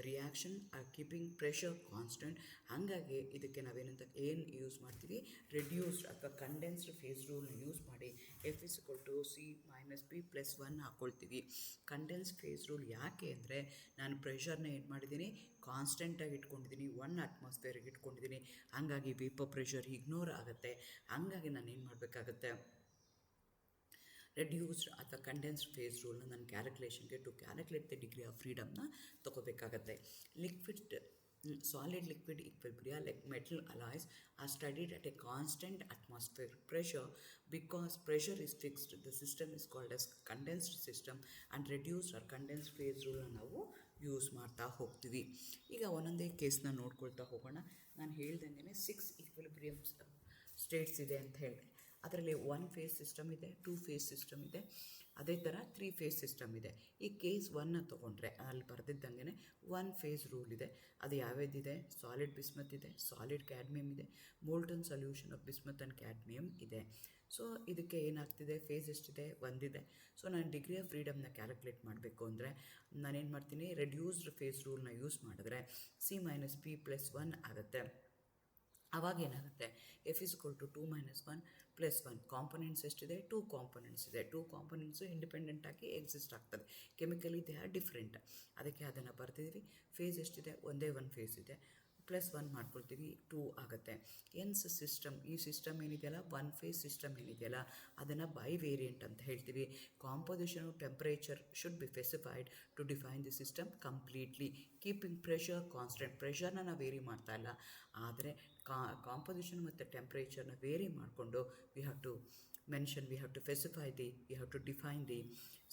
reaction or keeping pressure constant. ಹಾಗಾಗಿ ಇದಕ್ಕೆ ನಾವೇನಂತ ಯೂಸ್ ಮಾಡ್ತೀವಿ, ರೆಡ್ಯೂಸ್ಡ್ ಅಥವಾ ಕಂಡೆನ್ಸ್ಡ್ ಫೇಸ್ ರೂಲ್ನ ಯೂಸ್ ಮಾಡಿ F = C - P + 1 ಹಾಕ್ಕೊಳ್ತೀವಿ. ಕಂಡೆನ್ಸ್ಡ್ ಫೇಸ್ ರೂಲ್ ಯಾಕೆ ಅಂದರೆ, ನಾನು ಪ್ರೆಷರ್ನ ಏನು ಮಾಡಿದ್ದೀನಿ, ಕಾನ್ಸ್ಟೆಂಟಾಗಿ ಇಟ್ಕೊಂಡಿದ್ದೀನಿ, 1 ಅಟ್ಮಾಸ್ಫಿಯರ್ಗೆ ಇಟ್ಕೊಂಡಿದ್ದೀನಿ. ಹಾಗಾಗಿ ವೇಪರ್ ಪ್ರೆಷರ್ ಇಗ್ನೋರ್ ಆಗುತ್ತೆ. ಹಾಗಾಗಿ ನಾನು ಏನು ಮಾಡಬೇಕಾಗತ್ತೆ, ರೆಡ್ಯೂಸ್ಡ್ ಅಥವಾ ಕಂಡೆನ್ಸ್ಡ್ ಫೇಸ್ ರೂಲ್ನ ನನ್ನ ಕ್ಯಾಲ್ಕುಲೇಷನ್ಗೆ to calculate the degree of ಫ್ರೀಡಮ್ನ ತೊಗೋಬೇಕಾಗತ್ತೆ. Solid liquid equilibria like metal alloys are studied at a constant atmospheric pressure. Because pressure is fixed, the system is called as condensed system, and reduced or condensed phase rule ನಾವು use ಮಾಡ್ತಾ ಹೋಗ್ತೀವಿ. ಈಗ ಒಂದೊಂದೇ ಕೇಸ್ನ ನೋಡ್ಕೊಳ್ತಾ ಹೋಗೋಣ. ನಾನು ಹೇಳ್ದಂಗೆ 6 ಈಕ್ವಿಲಿಬ್ರಿಯಮ್ ಸ್ಟೇಟ್ಸ್ ಇದೆ ಅಂತ ಹೇಳಿದೆ. ಅದರಲ್ಲಿ 1 ಫೇಸ್ ಸಿಸ್ಟಮ್ ಇದೆ, 2 ಫೇಸ್ ಸಿಸ್ಟಮ್ ಇದೆ, ಅದೇ ಥರ 3 ಫೇಸ್ ಸಿಸ್ಟಮ್ ಇದೆ. ಈ ಕೇಸ್ 1ನ ತೊಗೊಂಡ್ರೆ ಅಲ್ಲಿ ಬರೆದಿದ್ದಂಗೆ 1 ಫೇಸ್ ರೂಲ್ ಇದೆ. ಅದು ಯಾವ್ಯಾವ್ದಿದೆ, ಸಾಲಿಡ್ ಬಿಸ್ಮತ್ ಇದೆ, ಸಾಲಿಡ್ ಕ್ಯಾಡ್ಮಿಯಮ್ ಇದೆ, molten solution of bismuth and cadmium ಇದೆ. ಸೊ ಇದಕ್ಕೆ ಏನಾಗ್ತಿದೆ, ಫೇಸ್ ಎಷ್ಟಿದೆ, 1 ಇದೆ. ಸೊ ನಾನು ಡಿಗ್ರಿ ಆಫ್ ಫ್ರೀಡಮ್ನ ಕ್ಯಾಲ್ಕುಲೇಟ್ ಮಾಡಬೇಕು ಅಂದರೆ ನಾನೇನು ಮಾಡ್ತೀನಿ, ರೆಡ್ಯೂಸ್ಡ್ ಫೇಸ್ ರೂಲ್ನ ಯೂಸ್ ಮಾಡಿದ್ರೆ C - P + 1 ಆಗುತ್ತೆ. ಆವಾಗ ಏನಾಗುತ್ತೆ, F = 2 - 1 + 1. ಕಾಂಪೊನೆಂಟ್ಸ್ ಎಷ್ಟಿದೆ, 2 ಕಾಂಪೊನೆಂಟ್ಸ್ ಇದೆ. 2 ಕಾಂಪೊನೆಂಟ್ಸು ಇಂಡಿಪೆಂಡೆಂಟಾಗಿ ಎಕ್ಸಿಸ್ಟ್ ಆಗ್ತದೆ. Chemically they are different. ಅದಕ್ಕೆ ಅದನ್ನು ಬರ್ತಿದ್ವಿ. ಫೇಸ್ ಎಷ್ಟಿದೆ, ಒಂದೇ 1 ಫೇಸ್ ಇದೆ, +1 ಮಾಡ್ಕೊಳ್ತೀವಿ, 2 ಆಗುತ್ತೆ. ಎನ್ಸ್ ಸಿಸ್ಟಮ್, ಈ ಸಿಸ್ಟಮ್ ಏನಿದೆಯಲ್ಲ, 1 ಫೇಸ್ ಸಿಸ್ಟಮ್ ಏನಿದೆಯಲ್ಲ, ಅದನ್ನು ಬೈ ವೇರಿಯಂಟ್ ಅಂತ ಹೇಳ್ತೀವಿ. Composition temperature should be specified to define the system completely. Keeping pressure constant. ಪ್ರೆಷರ್ನ ನಾವು ವೇರಿ ಮಾಡ್ತಾ ಇಲ್ಲ, ಆದರೆ ಕಾಂಪೋಸಿಷನ್ ಮತ್ತು ಟೆಂಪ್ರೇಚರ್ನ ವೇರಿ ಮಾಡಿಕೊಂಡು we have to define the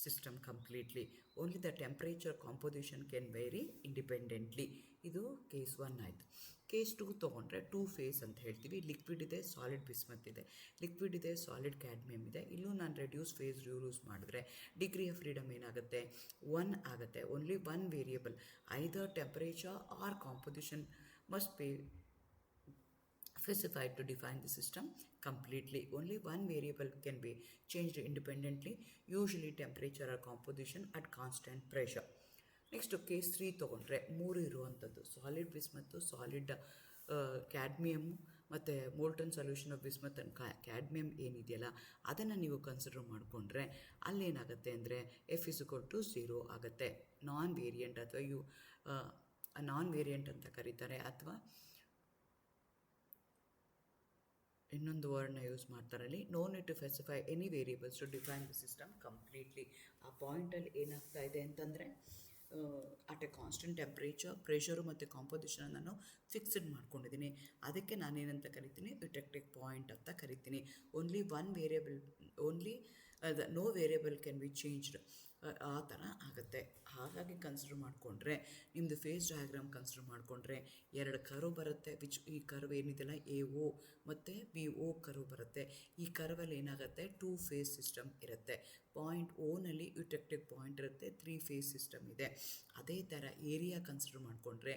system completely. Only the temperature composition can vary independently. ಇದು ಕೇಸ್ 1 ಆಯಿತು. ಕೇಸ್ 2 ತೊಗೊಂಡ್ರೆ 2 ಫೇಸ್ ಅಂತ ಹೇಳ್ತೀವಿ. ಲಿಕ್ವಿಡ್ ಇದೆ, ಸಾಲಿಡ್ ಬಿಸ್ಮತ್ ಇದೆ, ಲಿಕ್ವಿಡ್ ಇದೆ, ಸಾಲಿಡ್ ಕ್ಯಾಡ್ಮಿಯಮ್ ಇದೆ. ಇಲ್ಲೂ ನಾನು ರೆಡ್ಯೂಸ್ ಫೇಸ್ ಯೂಸ್ ಮಾಡಿದ್ರೆ ಡಿಗ್ರಿ ಆಫ್ ಫ್ರೀಡಮ್ ಏನಾಗುತ್ತೆ, 1 ಆಗುತ್ತೆ. Only 1 variable, either temperature or composition must be specified to define the system completely. Only 1 variable can be changed independently, usually temperature or composition at constant pressure. Next case 3 ತೊಗೊಂಡ್ರೆ 3 ಇರುವಂಥದ್ದು, solid ಬಿಸ್ಮತ್ತು, solid cadmium ಮತ್ತು molten solution of bismuth and cadmium ಏನಿದೆಯಲ್ಲ, ಅದನ್ನು ನೀವು consider ಮಾಡಿಕೊಂಡ್ರೆ ಅಲ್ಲೇನಾಗುತ್ತೆ ಅಂದರೆ F = 0 ಆಗುತ್ತೆ. ನಾನ್ variant ಅಥವಾ ನಾನ್ ವೇರಿಯಂಟ್ ಅಂತ ಕರೀತಾರೆ, ಅಥವಾ ಇನ್ನೊಂದು ವರ್ಡ್ನ ಯೂಸ್ ಮಾಡ್ತಾರಲ್ಲಿ, no need to specify any variables to define the system completely. ಆ ಪಾಯಿಂಟಲ್ಲಿ ಏನಾಗ್ತಾ ಇದೆ ಅಂತಂದರೆ, at a constant temperature, pressure ಮತ್ತು ಕಾಂಪೋಸಿಷನ್ ನಾನು ಫಿಕ್ಸ್ಡ್ ಮಾಡ್ಕೊಂಡಿದ್ದೀನಿ. ಅದಕ್ಕೆ ನಾನೇನಂತ ಕರಿತೀನಿ, ಯುಟೆಕ್ಟಿಕ್ ಪಾಯಿಂಟ್ ಅಂತ ಕರಿತೀನಿ. Only 1 variable, no variable can be changed, ಆ ಥರ ಆಗುತ್ತೆ. ಹಾಗಾಗಿ ಕನ್ಸಿಡರ್ ಮಾಡಿಕೊಂಡ್ರೆ ನಿಮ್ಮದು ಫೇಸ್ ಡಯಾಗ್ರಾಮ್ ಕನ್ಸಿಡರ್ ಮಾಡಿಕೊಂಡ್ರೆ 2 ಕರ್ವ್ ಬರುತ್ತೆ. ಈ ಕರ್ವ್ ಏನಿದೆಯಲ್ಲ, AO ಮತ್ತು BO ಕರ್ವ್ ಬರುತ್ತೆ. ಈ ಕರ್ವಲ್ಲಿ ಏನಾಗುತ್ತೆ, 2 ಫೇಸ್ ಸಿಸ್ಟಮ್ ಇರುತ್ತೆ. ಪಾಯಿಂಟ್ ಓನಲ್ಲಿ ಯುಟೆಕ್ಟಿಕ್ ಪಾಯಿಂಟ್ ಇರುತ್ತೆ, 3 ಫೇಸ್ ಸಿಸ್ಟಮ್ ಇದೆ. ಅದೇ ಥರ ಏರಿಯಾ ಕನ್ಸಿಡರ್ ಮಾಡಿಕೊಂಡ್ರೆ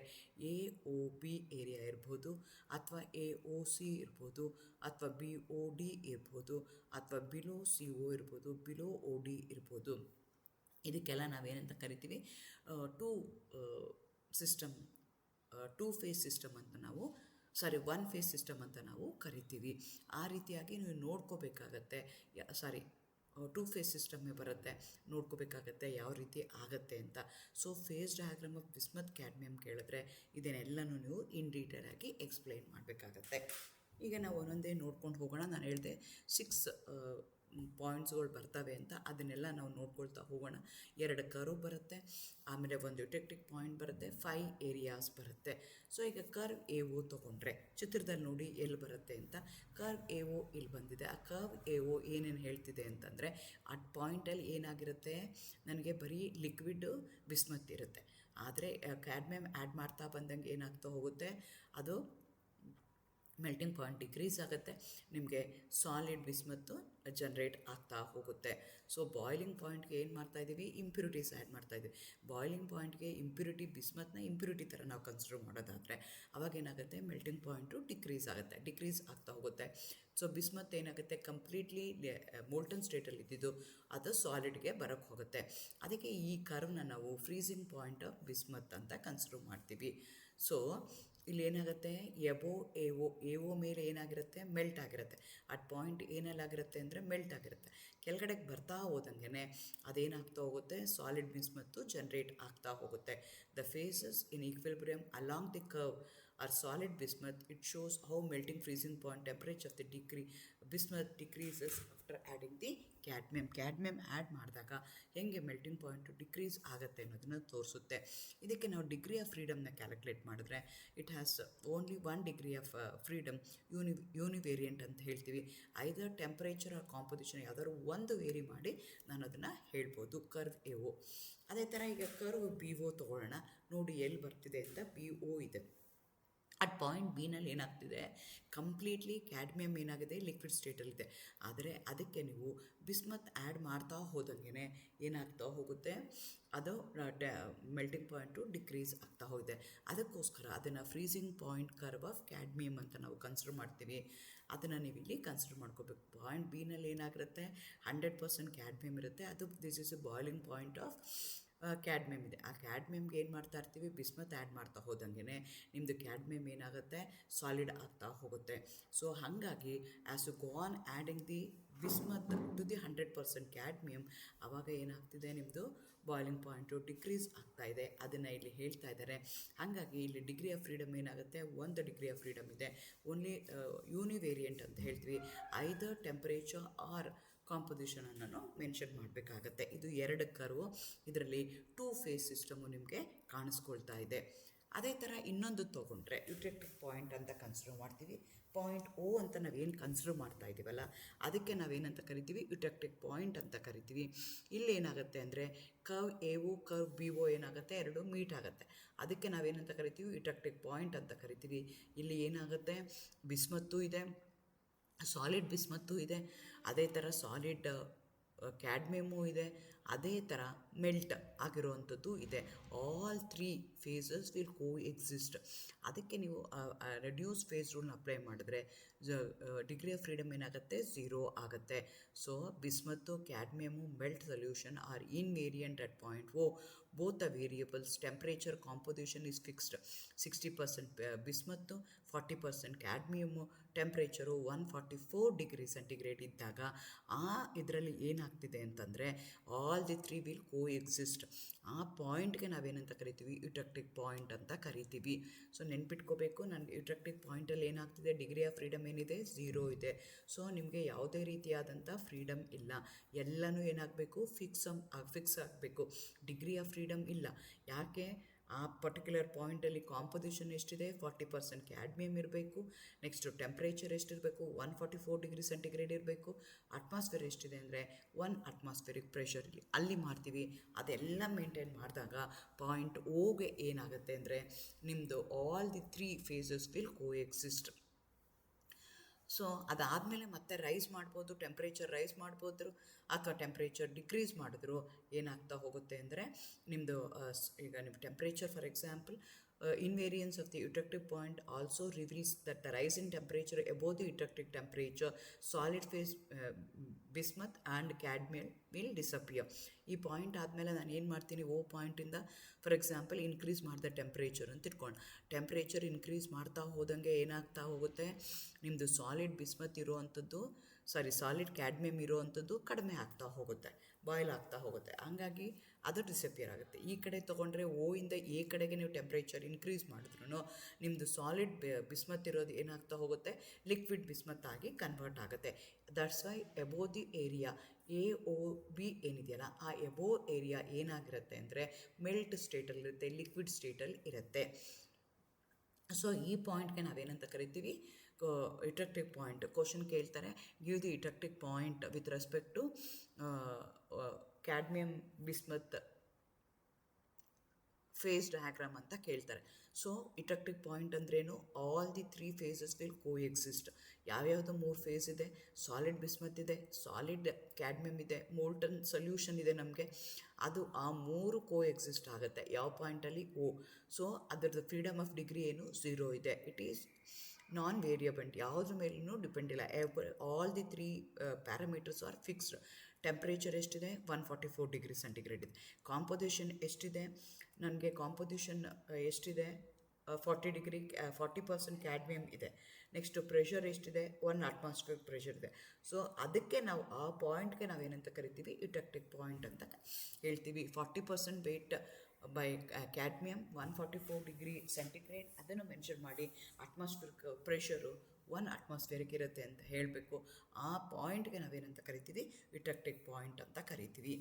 AOB ಏರಿಯಾ ಇರ್ಬೋದು, ಅಥವಾ AOC ಇರ್ಬೋದು, ಅಥವಾ BOD ಇರ್ಬೋದು, ಅಥವಾ ಬಿಲೋ CO ಇರ್ಬೋದು, ಬಿಲೋ OD ಇರ್ಬೋದು. ಇದಕ್ಕೆಲ್ಲ ನಾವೇನಂತ ಕರಿತೀವಿ, 2 ಫೇಸ್ ಸಿಸ್ಟಮ್ ಅಂತ ನಾವು 1 ಫೇಸ್ ಸಿಸ್ಟಮ್ ಅಂತ ನಾವು ಕರಿತೀವಿ. ಆ ರೀತಿಯಾಗಿ ನೀವು ನೋಡ್ಕೋಬೇಕಾಗತ್ತೆ. ಟೂ ಫೇಸ್ ಸಿಸ್ಟಮ್ಮೇ ಬರುತ್ತೆ, ನೋಡ್ಕೋಬೇಕಾಗತ್ತೆ ಯಾವ ರೀತಿ ಆಗುತ್ತೆ ಅಂತ. So phase diagram of bismuth cadmium ಕೇಳಿದ್ರೆ ಇದನ್ನೆಲ್ಲನೂ ನೀವು ಇನ್ ಡೀಟೇಲ್ ಆಗಿ ಎಕ್ಸ್ಪ್ಲೈನ್ ಮಾಡಬೇಕಾಗತ್ತೆ. ಈಗ ನಾವು ಒಂದೊಂದೇ ನೋಡ್ಕೊಂಡು ಹೋಗೋಣ. ನಾನು ಹೇಳಿದೆ 6 ಪಾಯಿಂಟ್ಸ್ಗಳು ಬರ್ತವೆ ಅಂತ, ಅದನ್ನೆಲ್ಲ ನಾವು ನೋಡ್ಕೊಳ್ತಾ ಹೋಗೋಣ. 2 ಕರ್ವ್ ಬರುತ್ತೆ, ಆಮೇಲೆ ಒಂದು ಯುಟೆಕ್ಟಿಕ್ ಪಾಯಿಂಟ್ ಬರುತ್ತೆ, 5 ಏರಿಯಾಸ್ ಬರುತ್ತೆ. ಸೊ ಈಗ ಕರ್ವ್ ಎ ಒ ತೊಗೊಂಡ್ರೆ ಚಿತ್ರದಲ್ಲಿ ನೋಡಿ ಎಲ್ಲಿ ಬರುತ್ತೆ ಅಂತ. ಕರ್ವ್ ಎ ಒ ಇಲ್ಲಿ ಬಂದಿದೆ. ಆ ಕರ್ವ್ ಎ ಒ ಏನೇನು ಹೇಳ್ತಿದೆ ಅಂತಂದರೆ, ಆ ಪಾಯಿಂಟಲ್ಲಿ ಏನಾಗಿರುತ್ತೆ, ನನಗೆ ಬರೀ ಲಿಕ್ವಿಡ್ ಬಿಸ್ಮತ್ ಇರುತ್ತೆ. ಆದರೆ ಕ್ಯಾಡ್ಮಿಯಮ್ ಆ್ಯಡ್ ಮಾಡ್ತಾ ಬಂದಂಗೆ ಏನಾಗ್ತಾ ಹೋಗುತ್ತೆ, ಅದು ಮೆಲ್ಟಿಂಗ್ ಪಾಯಿಂಟ್ ಡಿಕ್ರೀಸ್ ಆಗುತ್ತೆ, ನಿಮಗೆ ಸಾಲಿಡ್ ಬಿಸ್ಮತ್ತು ಜನ್ರೇಟ್ ಆಗ್ತಾ ಹೋಗುತ್ತೆ. ಸೊ ಬಾಯ್ಲಿಂಗ್ ಪಾಯಿಂಟ್ಗೆ ಏನು ಮಾಡ್ತಾಯಿದ್ದೀವಿ, ಇಂಪ್ಯೂರಿಟೀಸ್ ಆ್ಯಡ್ ಮಾಡ್ತಾಯಿದ್ದೀವಿ. ಬಾಯ್ಲಿಂಗ್ ಪಾಯಿಂಟ್ಗೆ ಇಂಪ್ಯೂರಿಟಿ ಬಿಸ್ಮತ್ನ ಇಂಪ್ಯೂರಿಟಿ ಥರ ನಾವು ಕನ್ಸಿಡರ್ ಮಾಡೋದಾದರೆ ಅವಾಗ ಏನಾಗುತ್ತೆ, ಮೆಲ್ಟಿಂಗ್ ಪಾಯಿಂಟು ಡಿಕ್ರೀಸ್ ಆಗ್ತಾ ಹೋಗುತ್ತೆ. ಸೊ ಬಿಸ್ಮತ್ ಏನಾಗುತ್ತೆ, ಕಂಪ್ಲೀಟ್ಲಿ ಮೋಲ್ಟನ್ ಸ್ಟೇಟಲ್ಲಿ ಇದ್ದಿದ್ದು ಅದು ಸಾಲಿಡ್ಗೆ ಬರೋಕ್ಕೆ ಹೋಗುತ್ತೆ. ಅದಕ್ಕೆ ಈ ಕರ್ವ್ನ ನಾವು ಫ್ರೀಸಿಂಗ್ ಪಾಯಿಂಟ್ ಆಫ್ ಬಿಸ್ಮತ್ ಅಂತ ಕನ್ಸಿಡರ್ ಮಾಡ್ತೀವಿ. ಸೊ ಇಲ್ಲಿ ಏನಾಗುತ್ತೆ, ಎ ಒ ಮೇಲೆ ಏನಾಗಿರುತ್ತೆ, ಮೆಲ್ಟ್ ಆಗಿರುತ್ತೆ. ಅಟ್ ಪಾಯಿಂಟ್ ಏನಲ್ಲಾಗಿರುತ್ತೆ ಅಂದರೆ ಮೆಲ್ಟ್ ಆಗಿರುತ್ತೆ. ಕೆಳಗಡೆಗೆ ಬರ್ತಾ ಹೋದಂಗೆ ಅದೇನಾಗ್ತಾ ಹೋಗುತ್ತೆ, ಸಾಲಿಡ್ ಬಿಸ್ಮತ್ತು ಜನ್ರೇಟ್ ಆಗ್ತಾ ಹೋಗುತ್ತೆ. The phases in equilibrium along the curve are solid bismuth. It shows how melting freezing point temperature of the bismuth decreases after adding the cadmium. Add ಮಾಡಿದಾಗ ಹೆಂಗೆ ಮೆಲ್ಟಿಂಗ್ ಪಾಯಿಂಟು ಡಿಕ್ರೀಸ್ ಆಗುತ್ತೆ ಅನ್ನೋದನ್ನು ತೋರಿಸುತ್ತೆ. ಇದಕ್ಕೆ ನಾವು degree of ಫ್ರೀಡಮ್ನ calculate ಮಾಡಿದ್ರೆ it has only 1 degree of freedom, univariant ಅಂತ ಹೇಳ್ತೀವಿ. ಐದರ್ ಟೆಂಪ್ರೇಚರ್ ಆರ್ ಕಾಂಪೋಸಿಷನ್ ಯಾವ್ದಾದ್ರು ಒಂದು ವೇರಿ ಮಾಡಿ ನಾನು ಅದನ್ನು ಹೇಳ್ಬೋದು. Curve A O. ಅದೇ ಥರ ಈಗ ಕರ್ವ್ ಬಿ ಒ ತೊಗೊಳ್ಳೋಣ. ನೋಡಿ ಎಲ್ಲಿ ಬರ್ತಿದೆ ಅಂತ. ಬಿ ಒ ಇದೆ. ಅಟ್ ಪಾಯಿಂಟ್ ಬಿನಲ್ಲಿ ಏನಾಗ್ತಿದೆ, ಕಂಪ್ಲೀಟ್ಲಿ ಕ್ಯಾಡ್ಮಿಯಮ್ ಏನಾಗಿದೆ, ಲಿಕ್ವಿಡ್ ಸ್ಟೇಟಲ್ಲಿದೆ. ಆದರೆ ಅದಕ್ಕೆ ನೀವು ಬಿಸ್ಮತ್ ಆ್ಯಡ್ ಮಾಡ್ತಾ ಹೋದಂಗೆ ಏನಾಗ್ತಾ ಹೋಗುತ್ತೆ, ಅದು ಮೆಲ್ಟಿಂಗ್ ಪಾಯಿಂಟು ಡಿಕ್ರೀಸ್ ಆಗ್ತಾ ಹೋಗಿದೆ. ಅದಕ್ಕೋಸ್ಕರ ಅದನ್ನು freezing point curve of cadmium ಅಂತ ನಾವು ಕನ್ಸಿಡರ್ ಮಾಡ್ತೀವಿ. ಅದನ್ನು ನೀವು ಇಲ್ಲಿ ಕನ್ಸಿಡರ್ ಮಾಡ್ಕೋಬೇಕು. ಪಾಯಿಂಟ್ ಬಿನಲ್ಲಿ ಏನಾಗಿರುತ್ತೆ, 100% ಕ್ಯಾಡ್ಮಿಯಮ್ ಇರುತ್ತೆ. ಅದು this is A boiling point of cadmium ಇದೆ. ಆ ಕ್ಯಾಡ್ಮಿಯಮ್ಗೆ ಏನು ಮಾಡ್ತಾ ಇರ್ತೀವಿ, ಬಿಸ್ಮತ್ ಆ್ಯಡ್ ಮಾಡ್ತಾ ಹೋದಂಗೆ ನಿಮ್ಮದು ಕ್ಯಾಡ್ಮಿಯಮ್ ಏನಾಗುತ್ತೆ, ಸಾಲಿಡ್ ಆಗ್ತಾ ಹೋಗುತ್ತೆ. ಸೊ ಹಾಗಾಗಿ as you go on adding the bismuth to the 100% cadmium, ಆವಾಗ ಏನಾಗ್ತಿದೆ, ನಿಮ್ಮದು ಬಾಯ್ಲಿಂಗ್ ಪಾಯಿಂಟು ಡಿಕ್ರೀಸ್ ಆಗ್ತಾ ಇದೆ. ಅದನ್ನು ಇಲ್ಲಿ ಹೇಳ್ತಾ ಇದ್ದಾರೆ. ಹಾಗಾಗಿ ಇಲ್ಲಿ ಡಿಗ್ರಿ ಆಫ್ ಫ್ರೀಡಮ್ ಏನಾಗುತ್ತೆ, 1 ಡಿಗ್ರಿ ಆಫ್ ಫ್ರೀಡಮ್ ಇದೆ. ಓನ್ಲಿ ಯೂನಿವೇರಿಯಂಟ್ ಅಂತ ಹೇಳ್ತೀವಿ. ಐದರ್ ಟೆಂಪರೇಚರ್ ಆರ್ ಕಾಂಪೋಸಿಷನನ್ನು ಮೆನ್ಷನ್ ಮಾಡಬೇಕಾಗತ್ತೆ. ಇದು 2 ಕರ್ವು. ಇದರಲ್ಲಿ 2 ಫೇಸ್ ಸಿಸ್ಟಮು ನಿಮಗೆ ಕಾಣಿಸ್ಕೊಳ್ತಾ ಇದೆ. ಅದೇ ಥರ ಇನ್ನೊಂದು ತೊಗೊಂಡ್ರೆ ಯುಟೆಕ್ಟಿಕ್ ಪಾಯಿಂಟ್ ಅಂತ ಕನ್ಸಿಡರ್ ಮಾಡ್ತೀವಿ. ಪಾಯಿಂಟ್ ಒ ಅಂತ ನಾವೇನು ಕನ್ಸಿಡರ್ ಮಾಡ್ತಾ ಇದ್ದೀವಲ್ಲ, ಅದಕ್ಕೆ ನಾವೇನಂತ ಕರಿತೀವಿ, ಯುಟೆಕ್ಟಿಕ್ ಪಾಯಿಂಟ್ ಅಂತ ಕರಿತೀವಿ. ಇಲ್ಲಿ ಏನಾಗುತ್ತೆ ಅಂದರೆ curve A O curve B O ಏನಾಗುತ್ತೆ, 2 ಮೀಟ್ ಆಗುತ್ತೆ. ಅದಕ್ಕೆ ನಾವೇನಂತ ಕರಿತೀವಿ, ಯುಟೆಕ್ಟಿಕ್ ಪಾಯಿಂಟ್ ಅಂತ ಕರಿತೀವಿ. ಇಲ್ಲಿ ಏನಾಗುತ್ತೆ, ಬಿಸ್ಮತ್ತು ಇದೆ, ಸಾಲಿಡ್ ಬಿಸ್ಮತ್ತು ಇದೆ, ಅದೇ ಥರ ಸಾಲಿಡ್ ಕ್ಯಾಡ್ಮಿಯಮು ಇದೆ, ಅದೇ ಥರ ಮೆಲ್ಟ್ ಆಗಿರುವಂಥದ್ದು ಇದೆ. All 3 phases will coexist. ಅದಕ್ಕೆ ನೀವು ರೆಡ್ಯೂಸ್ ಫೇಸ್ ರೂಲ್ನ ಅಪ್ಲೈ ಮಾಡಿದ್ರೆ ಡಿಗ್ರಿ ಆಫ್ ಫ್ರೀಡಮ್ ಏನಾಗುತ್ತೆ, 0 ಆಗುತ್ತೆ. So bismuth cadmium melt solution are invariant at point O. Both the variables temperature composition is fixed. 60% bismuth, 40% cadmium. Temperature 144 degree centigrade ಇದ್ದಾಗ ಇದರಲ್ಲಿ ಏನಾಗ್ತಿದೆ ಅಂತಂದರೆ all the 3 will coexist. ಆ ಪಾಯಿಂಟ್ಗೆ ನಾವೇನಂತ ಕರಿತೀವಿ, ಯುಟೆಕ್ಟಿಕ್ ಪಾಯಿಂಟ್ ಅಂತ ಕರಿತೀವಿ. ಸೊ ನೆನ್ಪಿಟ್ಕೋಬೇಕು, ನನಗೆ ಯುಟೆಕ್ಟಿಕ್ ಪಾಯಿಂಟಲ್ಲಿ ಏನಾಗ್ತಿದೆ, ಡಿಗ್ರಿ ಆಫ್ ಫ್ರೀಡಮ್ ಏನಿದೆ, 0 ಇದೆ. ಸೊ ನಿಮಗೆ ಯಾವುದೇ ರೀತಿಯಾದಂಥ ಫ್ರೀಡಮ್ ಇಲ್ಲ. ಎಲ್ಲನೂ ಏನಾಗಬೇಕು, ಫಿಕ್ಸ್ ಆಗಬೇಕು. ಡಿಗ್ರಿ ಆಫ್ ಫ್ರೀಡಮ್ ಇಲ್ಲ. ಯಾಕೆ, ಆ ಪರ್ಟಿಕ್ಯುಲರ್ ಪಾಯಿಂಟಲ್ಲಿ ಕಾಂಪೋಸಿಷನ್ ಎಷ್ಟಿದೆ, 40% ಕ್ಯಾಡ್ಮಿಯಮ್ ಇರಬೇಕು. ನೆಕ್ಸ್ಟು ಟೆಂಪ್ರೇಚರ್ ಎಷ್ಟಿರಬೇಕು, 144 ಡಿಗ್ರಿ ಸೆಂಟಿಗ್ರೇಡ್ ಇರಬೇಕು. ಅಟ್ಮಾಸ್ಫಿಯರ್ ಎಷ್ಟಿದೆ ಅಂದರೆ 1 ಅಟ್ಮಾಸ್ಫಿಯರಿಕ್ ಪ್ರೆಷರ್ ಅಲ್ಲಿ ಮಾಡ್ತೀವಿ. ಅದೆಲ್ಲ ಮೇಂಟೈನ್ ಮಾಡಿದಾಗ ಪಾಯಿಂಟ್ ಓಗೆ ಏನಾಗುತ್ತೆ ಅಂದರೆ ನಿಮ್ಮದು all the 3 phases will coexist. So ಅದಾದಮೇಲೆ ಮತ್ತೆ ರೈಸ್ ಮಾಡ್ಬೋದು, ಟೆಂಪ್ರೇಚರ್ ರೈಸ್ ಮಾಡ್ಬೋದು, ಅಥವಾ ಟೆಂಪ್ರೇಚರ್ ಡಿಕ್ರೀಸ್ ಮಾಡಿದ್ರು ಏನಾಗ್ತಾ ಹೋಗುತ್ತೆ ಅಂದರೆ ನಿಮ್ಮದು ಈಗ ನಿಮ್ಮ temperature, for example, invariance of the eutectic point also reveals that the rise in temperature above the eutectic temperature, solid phase bismuth and cadmium will disappear. ಈ ಪಾಯಿಂಟ್ ಆದಮೇಲೆ ನಾನು ಏನು ಮಾಡ್ತೀನಿ, ಓ ಪಾಯಿಂಟಿಂದ ಫಾರ್ ಎಕ್ಸಾಂಪಲ್ ಇನ್ಕ್ರೀಸ್ ಮಾಡಿದೆ ಟೆಂಪ್ರೇಚರ್ ಅಂತ ಇಟ್ಕೊಂಡು, temperature increase ಮಾಡ್ತಾ ಹೋದಂಗೆ ಏನಾಗ್ತಾ ಹೋಗುತ್ತೆ, ನಿಮ್ಮದು ಸಾಲಿಡ್ ಬಿಸ್ಮತ್ ಇರುವಂಥದ್ದು ಸಾಲಿಡ್ ಕ್ಯಾಡ್ಮಿಯಮ್ ಇರೋವಂಥದ್ದು ಕಡಿಮೆ ಆಗ್ತಾ ಹೋಗುತ್ತೆ, ಬಾಯ್ಲ್ ಆಗ್ತಾ ಹೋಗುತ್ತೆ. ಹಂಗಾಗಿ ಅದು ಡಿಸಪಿಯರ್ ಆಗುತ್ತೆ. ಈ ಕಡೆ ತೊಗೊಂಡ್ರೆ ಓ ಇಂದ ಎ ಕಡೆಗೆ ನೀವು ಟೆಂಪ್ರೇಚರ್ ಇನ್ಕ್ರೀಸ್ ಮಾಡಿದ್ರು ನಿಮ್ಮದು ಸಾಲಿಡ್ ಬಿಸ್ಮತ್ ಇರೋದು ಏನಾಗ್ತಾ ಹೋಗುತ್ತೆ, ಲಿಕ್ವಿಡ್ ಬಿಸ್ಮತ್ ಆಗಿ ಕನ್ವರ್ಟ್ ಆಗುತ್ತೆ. That's why above the area AOB ಏನಿದೆಯಲ್ಲ, ಆ ಎಬೋ ಏರಿಯಾ ಏನಾಗಿರುತ್ತೆ ಅಂದರೆ ಮೆಲ್ಟ್ ಸ್ಟೇಟಲ್ಲಿರುತ್ತೆ, ಲಿಕ್ವಿಡ್ ಸ್ಟೇಟಲ್ಲಿ ಇರುತ್ತೆ. ಸೊ ಈ ಪಾಯಿಂಟ್ಗೆ ನಾವೇನಂತ ಕರಿತೀವಿ, ಇಟಕ್ಟಿಕ್ ಪಾಯಿಂಟ್. ಕ್ವಶನ್ ಕೇಳ್ತಾರೆ, give the eutectic point with respect to cadmium bismuth phase diagram ಅಂತ ಕೇಳ್ತಾರೆ. ಸೊ ಇಟಕ್ಟಿಕ್ ಪಾಯಿಂಟ್ ಅಂದ್ರೇನು, all the 3 phases will coexist. ಯಾವ್ಯಾವುದು 3 ಫೇಸ್ ಇದೆ, ಸಾಲಿಡ್ ಬಿಸ್ಮತ್ ಇದೆ, ಸಾಲಿಡ್ ಕ್ಯಾಡ್ಮಿಯಮ್ ಇದೆ, ಮೋಲ್ಟನ್ ಸೊಲ್ಯೂಷನ್ ಇದೆ ನಮಗೆ, ಅದು ಆ 3 ಕೋ ಎಕ್ಸಿಸ್ಟ್ ಆಗುತ್ತೆ ಯಾವ ಪಾಯಿಂಟಲ್ಲಿ, ಓ. ಸೊ ಅದರದ್ದು ಫ್ರೀಡಮ್ ಆಫ್ ಡಿಗ್ರಿ ಏನು, 0 ಇದೆ. ಇಟ್ ಈಸ್ ನಾನ್ ವೇರಿಯಬಲ್, ಯಾವುದ್ರ ಮೇಲೂ ಡಿಪೆಂಡ್ ಇಲ್ಲ. All the 3 parameters are fixed. Temperature ಎಷ್ಟಿದೆ, 144 ಡಿಗ್ರಿ ಸೆಂಟಿಗ್ರೇಡ್ ಇದೆ. ಕಾಂಪೋಸಿಷನ್ ಎಷ್ಟಿದೆ, ನನಗೆ ಕಾಂಪೋಸಿಷನ್ ಎಷ್ಟಿದೆ, 40 ಡಿಗ್ರಿ 40% ಕ್ಯಾಡ್ಮಿಯಮ್ ಇದೆ. ನೆಕ್ಸ್ಟು ಪ್ರೆಷರ್ ಎಷ್ಟಿದೆ, 1 atmospheric ಪ್ರೆಷರ್ ಇದೆ. ಸೊ ಅದಕ್ಕೆ ನಾವು ಆ ಪಾಯಿಂಟ್ಗೆ ನಾವೇನಂತ ಕರಿತೀವಿ, ಇಟಕ್ಟಿಕ್ ಪಾಯಿಂಟ್ ಅಂತ ಹೇಳ್ತೀವಿ. 40% weight by cadmium, 144 degree centigrade, ಅದನ್ನು ಮೆನ್ಷನ್ ಮಾಡಿ ಅಟ್ಮಾಸ್ಫಿಯರಿಕ್ ಪ್ರೆಷರು 1 atmospheric ಇರುತ್ತೆ ಅಂತ ಹೇಳಬೇಕು. ಆ ಪಾಯಿಂಟ್ಗೆ ನಾವೇನಂತ ಕರಿತೀವಿ, ಇಟಕ್ಟಿಕ್ ಪಾಯಿಂಟ್ ಅಂತ ಕರಿತೀವಿ.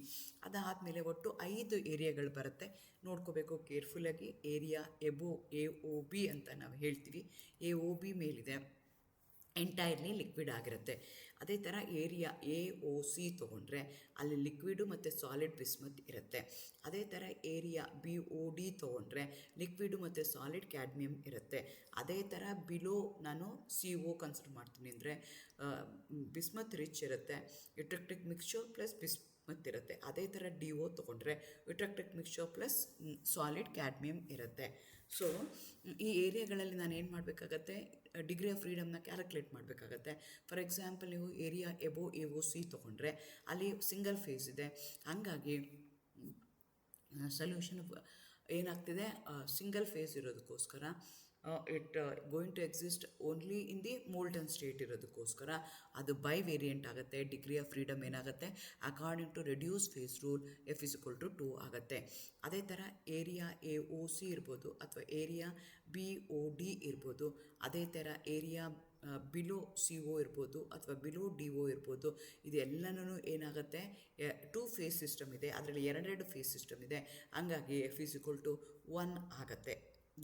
ಅದಾದಮೇಲೆ ಒಟ್ಟು 5 ಏರಿಯಾಗಳು ಬರುತ್ತೆ, ನೋಡ್ಕೋಬೇಕು ಕೇರ್ಫುಲ್ಲಾಗಿ. ಏರಿಯಾ ಎಬೋ AOB ಅಂತ ನಾವು ಹೇಳ್ತೀವಿ. AOB ಮೇಲಿದೆ ಎಂಟೈರ್ಲಿ ಲಿಕ್ವಿಡ್ ಆಗಿರುತ್ತೆ. ಅದೇ ಥರ ಏರಿಯಾ AOC ತೊಗೊಂಡ್ರೆ ಅಲ್ಲಿ ಲಿಕ್ವಿಡು ಮತ್ತು ಸಾಲಿಡ್ ಬಿಸ್ಮತ್ ಇರುತ್ತೆ. ಅದೇ ಥರ ಏರಿಯಾ BOD ತೊಗೊಂಡ್ರೆ ಲಿಕ್ವಿಡು ಮತ್ತು ಸಾಲಿಡ್ ಕ್ಯಾಡ್ಮಿಯಮ್ ಇರುತ್ತೆ. ಅದೇ ಥರ ಬಿಲೋ ನಾನು CO ಕನ್ಸಿಡರ್ ಮಾಡ್ತೀನಿ ಅಂದರೆ ಬಿಸ್ಮತ್ ರಿಚ್ ಇರುತ್ತೆ, ಇಟಕ್ಟಿಕ್ ಮಿಕ್ಸ್ಚರ್ ಪ್ಲಸ್ ಬಿಸ್ಮತ್ ಇರುತ್ತೆ. ಅದೇ ಥರ DO ತೊಗೊಂಡ್ರೆ eutectic mixture plus solid cadmium ಇರುತ್ತೆ. ಸೊ ಈ ಏರಿಯಾಗಳಲ್ಲಿ ನಾನು ಏನು ಮಾಡಬೇಕಾಗತ್ತೆ, ಡಿಗ್ರಿ ಆಫ್ ಫ್ರೀಡಮ್ನ ಕ್ಯಾಲ್ಕುಲೇಟ್ ಮಾಡಬೇಕಾಗತ್ತೆ. ಫಾರ್ ಎಕ್ಸಾಂಪಲ್ ನೀವು ಏರಿಯಾ ಎಬೋ AOC ತೊಗೊಂಡ್ರೆ ಅಲ್ಲಿ ಸಿಂಗಲ್ ಫೇಸ್ ಇದೆ, ಹಾಗಾಗಿ ಸೊಲ್ಯೂಷನ್ ಏನಾಗ್ತಿದೆ, ಸಿಂಗಲ್ ಫೇಸ್ ಇರೋದಕ್ಕೋಸ್ಕರ it going to exist only in the molten state ಇರೋದಕ್ಕೋಸ್ಕರ ಅದು ಬೈ ವೇರಿಯಂಟ್ ಆಗುತ್ತೆ. ಡಿಗ್ರಿ ಆಫ್ ಫ್ರೀಡಮ್ ಏನಾಗುತ್ತೆ, according to reduce phase rule F=2 ಆಗುತ್ತೆ. ಅದೇ ಥರ ಏರಿಯಾ AOC ಇರ್ಬೋದು ಅಥವಾ ಏರಿಯಾ BOD ಇರ್ಬೋದು. ಅದೇ ಥರ ಏರಿಯಾ ಬಿಲೋ CO ಇರ್ಬೋದು ಅಥವಾ ಬಿಲೋ DO ಇರ್ಬೋದು. ಇದೆಲ್ಲನೂ ಏನಾಗುತ್ತೆ, 2 ಫೇಸ್ ಸಿಸ್ಟಮ್ ಇದೆ, ಅದರಲ್ಲಿ 2 ಫೇಸ್ ಸಿಸ್ಟಮ್ ಇದೆ, ಹಂಗಾಗಿ F=1 ಆಗುತ್ತೆ.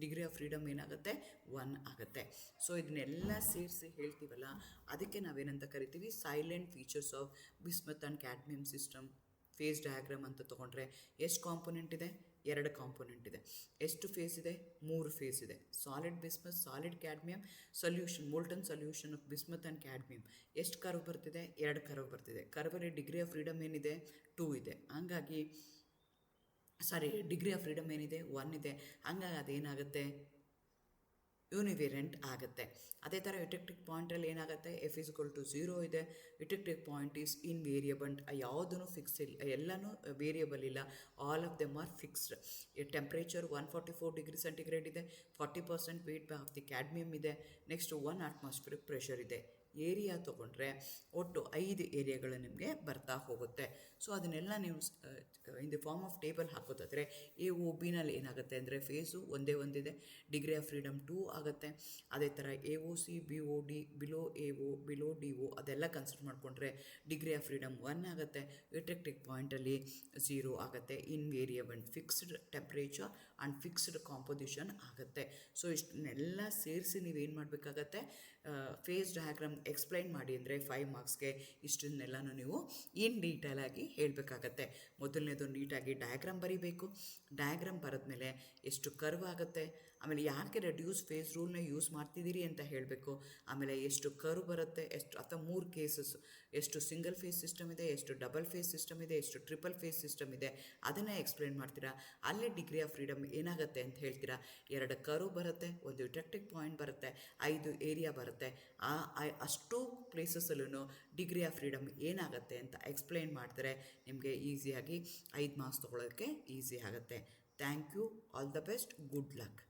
ಡಿಗ್ರಿ ಆಫ್ ಫ್ರೀಡಮ್ ಏನಾಗುತ್ತೆ, 1 ಆಗುತ್ತೆ. ಸೊ ಇದನ್ನೆಲ್ಲ ಸೇರಿಸಿ ಹೇಳ್ತೀವಲ್ಲ, ಅದಕ್ಕೆ ನಾವೇನಂತ ಕರಿತೀವಿ, salient features of bismuth and cadmium system phase diagram ಅಂತ ತೊಗೊಂಡ್ರೆ ಎಷ್ಟು ಕಾಂಪೊನೆಂಟ್ ಇದೆ, 2 ಕಾಂಪೊನೆಂಟ್ ಇದೆ. ಎಷ್ಟು ಫೇಸ್ ಇದೆ, 3 ಫೇಸ್ ಇದೆ. Solid bismuth, solid cadmium, solution molten solution of bismuth and cadmium. ಎಷ್ಟು ಕರ್ವ್ ಬರ್ತಿದೆ, 2 ಕರ್ವ್ ಬರ್ತಿದೆ. ಕರ್ವಲ್ಲಿ ಡಿಗ್ರಿ ಆಫ್ ಫ್ರೀಡಮ್ ಏನಿದೆ, 2 ಇದೆ. ಹಂಗಾಗಿ ಡಿಗ್ರಿ ಆಫ್ ಫ್ರೀಡಮ್ ಏನಿದೆ, 1 ಇದೆ. ಹಂಗಾಗಿ ಅದೇನಾಗುತ್ತೆ, ಯೂನಿವೇರಿಯಂಟ್ ಆಗುತ್ತೆ. ಅದೇ ಥರ ಇಟಕ್ಟಿಕ್ ಪಾಯಿಂಟಲ್ಲಿ ಏನಾಗುತ್ತೆ, F=0 ಇದೆ. ಇಟಕ್ಟಿಕ್ ಪಾಯಿಂಟ್ ಈಸ್ ಇನ್ವೇರಿಯಬಲ್, ಯಾವುದೂ ಫಿಕ್ಸ್ ಇಲ್ಲ, ಎಲ್ಲನೂ ವೇರಿಯಬಲ್ ಇಲ್ಲ, all of them are fixed. Temperature 144 degree centigrade ಇದೆ, 40% ವೇಟ್ ಆಫ್ ದಿ ಕ್ಯಾಡ್ಮಿಯಮ್ ಇದೆ, ನೆಕ್ಸ್ಟ್ 1 atmospheric ಪ್ರೆಷರ್ ಇದೆ. ಏರಿಯಾ ತೊಗೊಂಡ್ರೆ ಒಟ್ಟು 5 ಏರಿಯಾಗಳು ನಿಮಗೆ ಬರ್ತಾ ಹೋಗುತ್ತೆ. ಸೊ ಅದನ್ನೆಲ್ಲ ನೀವು in the form of table ಹಾಕೋದಾದರೆ AOBನಲ್ಲಿ ಏನಾಗುತ್ತೆ ಅಂದರೆ ಫೇಸು ಒಂದಿದೆ, ಡಿಗ್ರಿ ಆಫ್ ಫ್ರೀಡಮ್ 2 ಆಗುತ್ತೆ. ಅದೇ ಥರ AOC BOD below AO below DO ಅದೆಲ್ಲ ಕನ್ಸಿಡರ್ ಮಾಡಿಕೊಂಡ್ರೆ ಡಿಗ್ರಿ ಆಫ್ ಫ್ರೀಡಮ್ 1 ಆಗುತ್ತೆ. ಇಟಕ್ಟಿಕ್ ಪಾಯಿಂಟಲ್ಲಿ 0 ಆಗುತ್ತೆ. Invariable, fixed temperature and fixed composition ಆಗುತ್ತೆ. ಸೊ ಇಷ್ಟನ್ನೆಲ್ಲ ಸೇರಿಸಿ ನೀವೇನು ಮಾಡಬೇಕಾಗತ್ತೆ, ಫೇಸ್ ಡಯಾಗ್ರಾಮ್ ಎಕ್ಸ್ಪ್ಲೈನ್ ಮಾಡಿ ಅಂದರೆ 5 ಮಾರ್ಕ್ಸ್ಗೆ ಇಷ್ಟನ್ನೆಲ್ಲನೂ ನೀವು ಇನ್ ಡೀಟೇಲಾಗಿ ಹೇಳಬೇಕಾಗತ್ತೆ. ಮೊದಲನೇದು ನೀಟಾಗಿ ಡಯಾಗ್ರಾಮ್ ಬರೀಬೇಕು. ಡಯಾಗ್ರಾಮ್ ಬರೆದ್ಮೇಲೆ ಎಷ್ಟು ಕರ್ವ್ ಆಗುತ್ತೆ, ಆಮೇಲೆ ಯಾಕೆ ರೆಡ್ಯೂಸ್ ಫೇಸ್ ರೂಲ್ನ ಯೂಸ್ ಮಾಡ್ತಿದ್ದೀರಿ ಅಂತ ಹೇಳಬೇಕು. ಆಮೇಲೆ ಎಷ್ಟು ಕರ್ವ್ ಬರುತ್ತೆ, ಎಷ್ಟು ಅಥವಾ 3 ಕೇಸಸ್, ಎಷ್ಟು ಸಿಂಗಲ್ ಫೇಸ್ ಸಿಸ್ಟಮ್ ಇದೆ, ಎಷ್ಟು ಡಬಲ್ ಫೇಸ್ ಸಿಸ್ಟಮ್ ಇದೆ, ಎಷ್ಟು ಟ್ರಿಪಲ್ ಫೇಸ್ ಸಿಸ್ಟಮ್ ಇದೆ, ಅದನ್ನು ಎಕ್ಸ್ಪ್ಲೈನ್ ಮಾಡ್ತೀರಾ. ಅಲ್ಲೇ ಡಿಗ್ರಿ ಆಫ್ ಫ್ರೀಡಮ್ ಏನಾಗುತ್ತೆ ಅಂತ ಹೇಳ್ತೀರಾ. 2 ಕರ್ವ್ ಬರುತ್ತೆ, ಒಂದು ಇಟಕ್ಟಿಕ್ ಪಾಯಿಂಟ್ ಬರುತ್ತೆ, 5 ಏರಿಯಾ ಬರುತ್ತೆ. ಅಷ್ಟು ಪ್ಲೇಸಸಲ್ಲೂ ಡಿಗ್ರಿ ಆಫ್ ಫ್ರೀಡಮ್ ಏನಾಗುತ್ತೆ ಅಂತ ಎಕ್ಸ್ಪ್ಲೈನ್ ಮಾಡಿದ್ರೆ ನಿಮಗೆ ಈಸಿಯಾಗಿ 5 ಮಾರ್ಕ್ಸ್ ತೊಗೊಳ್ಳೋಕ್ಕೆ ಈಸಿ ಆಗುತ್ತೆ. Thank you, all the best, good luck.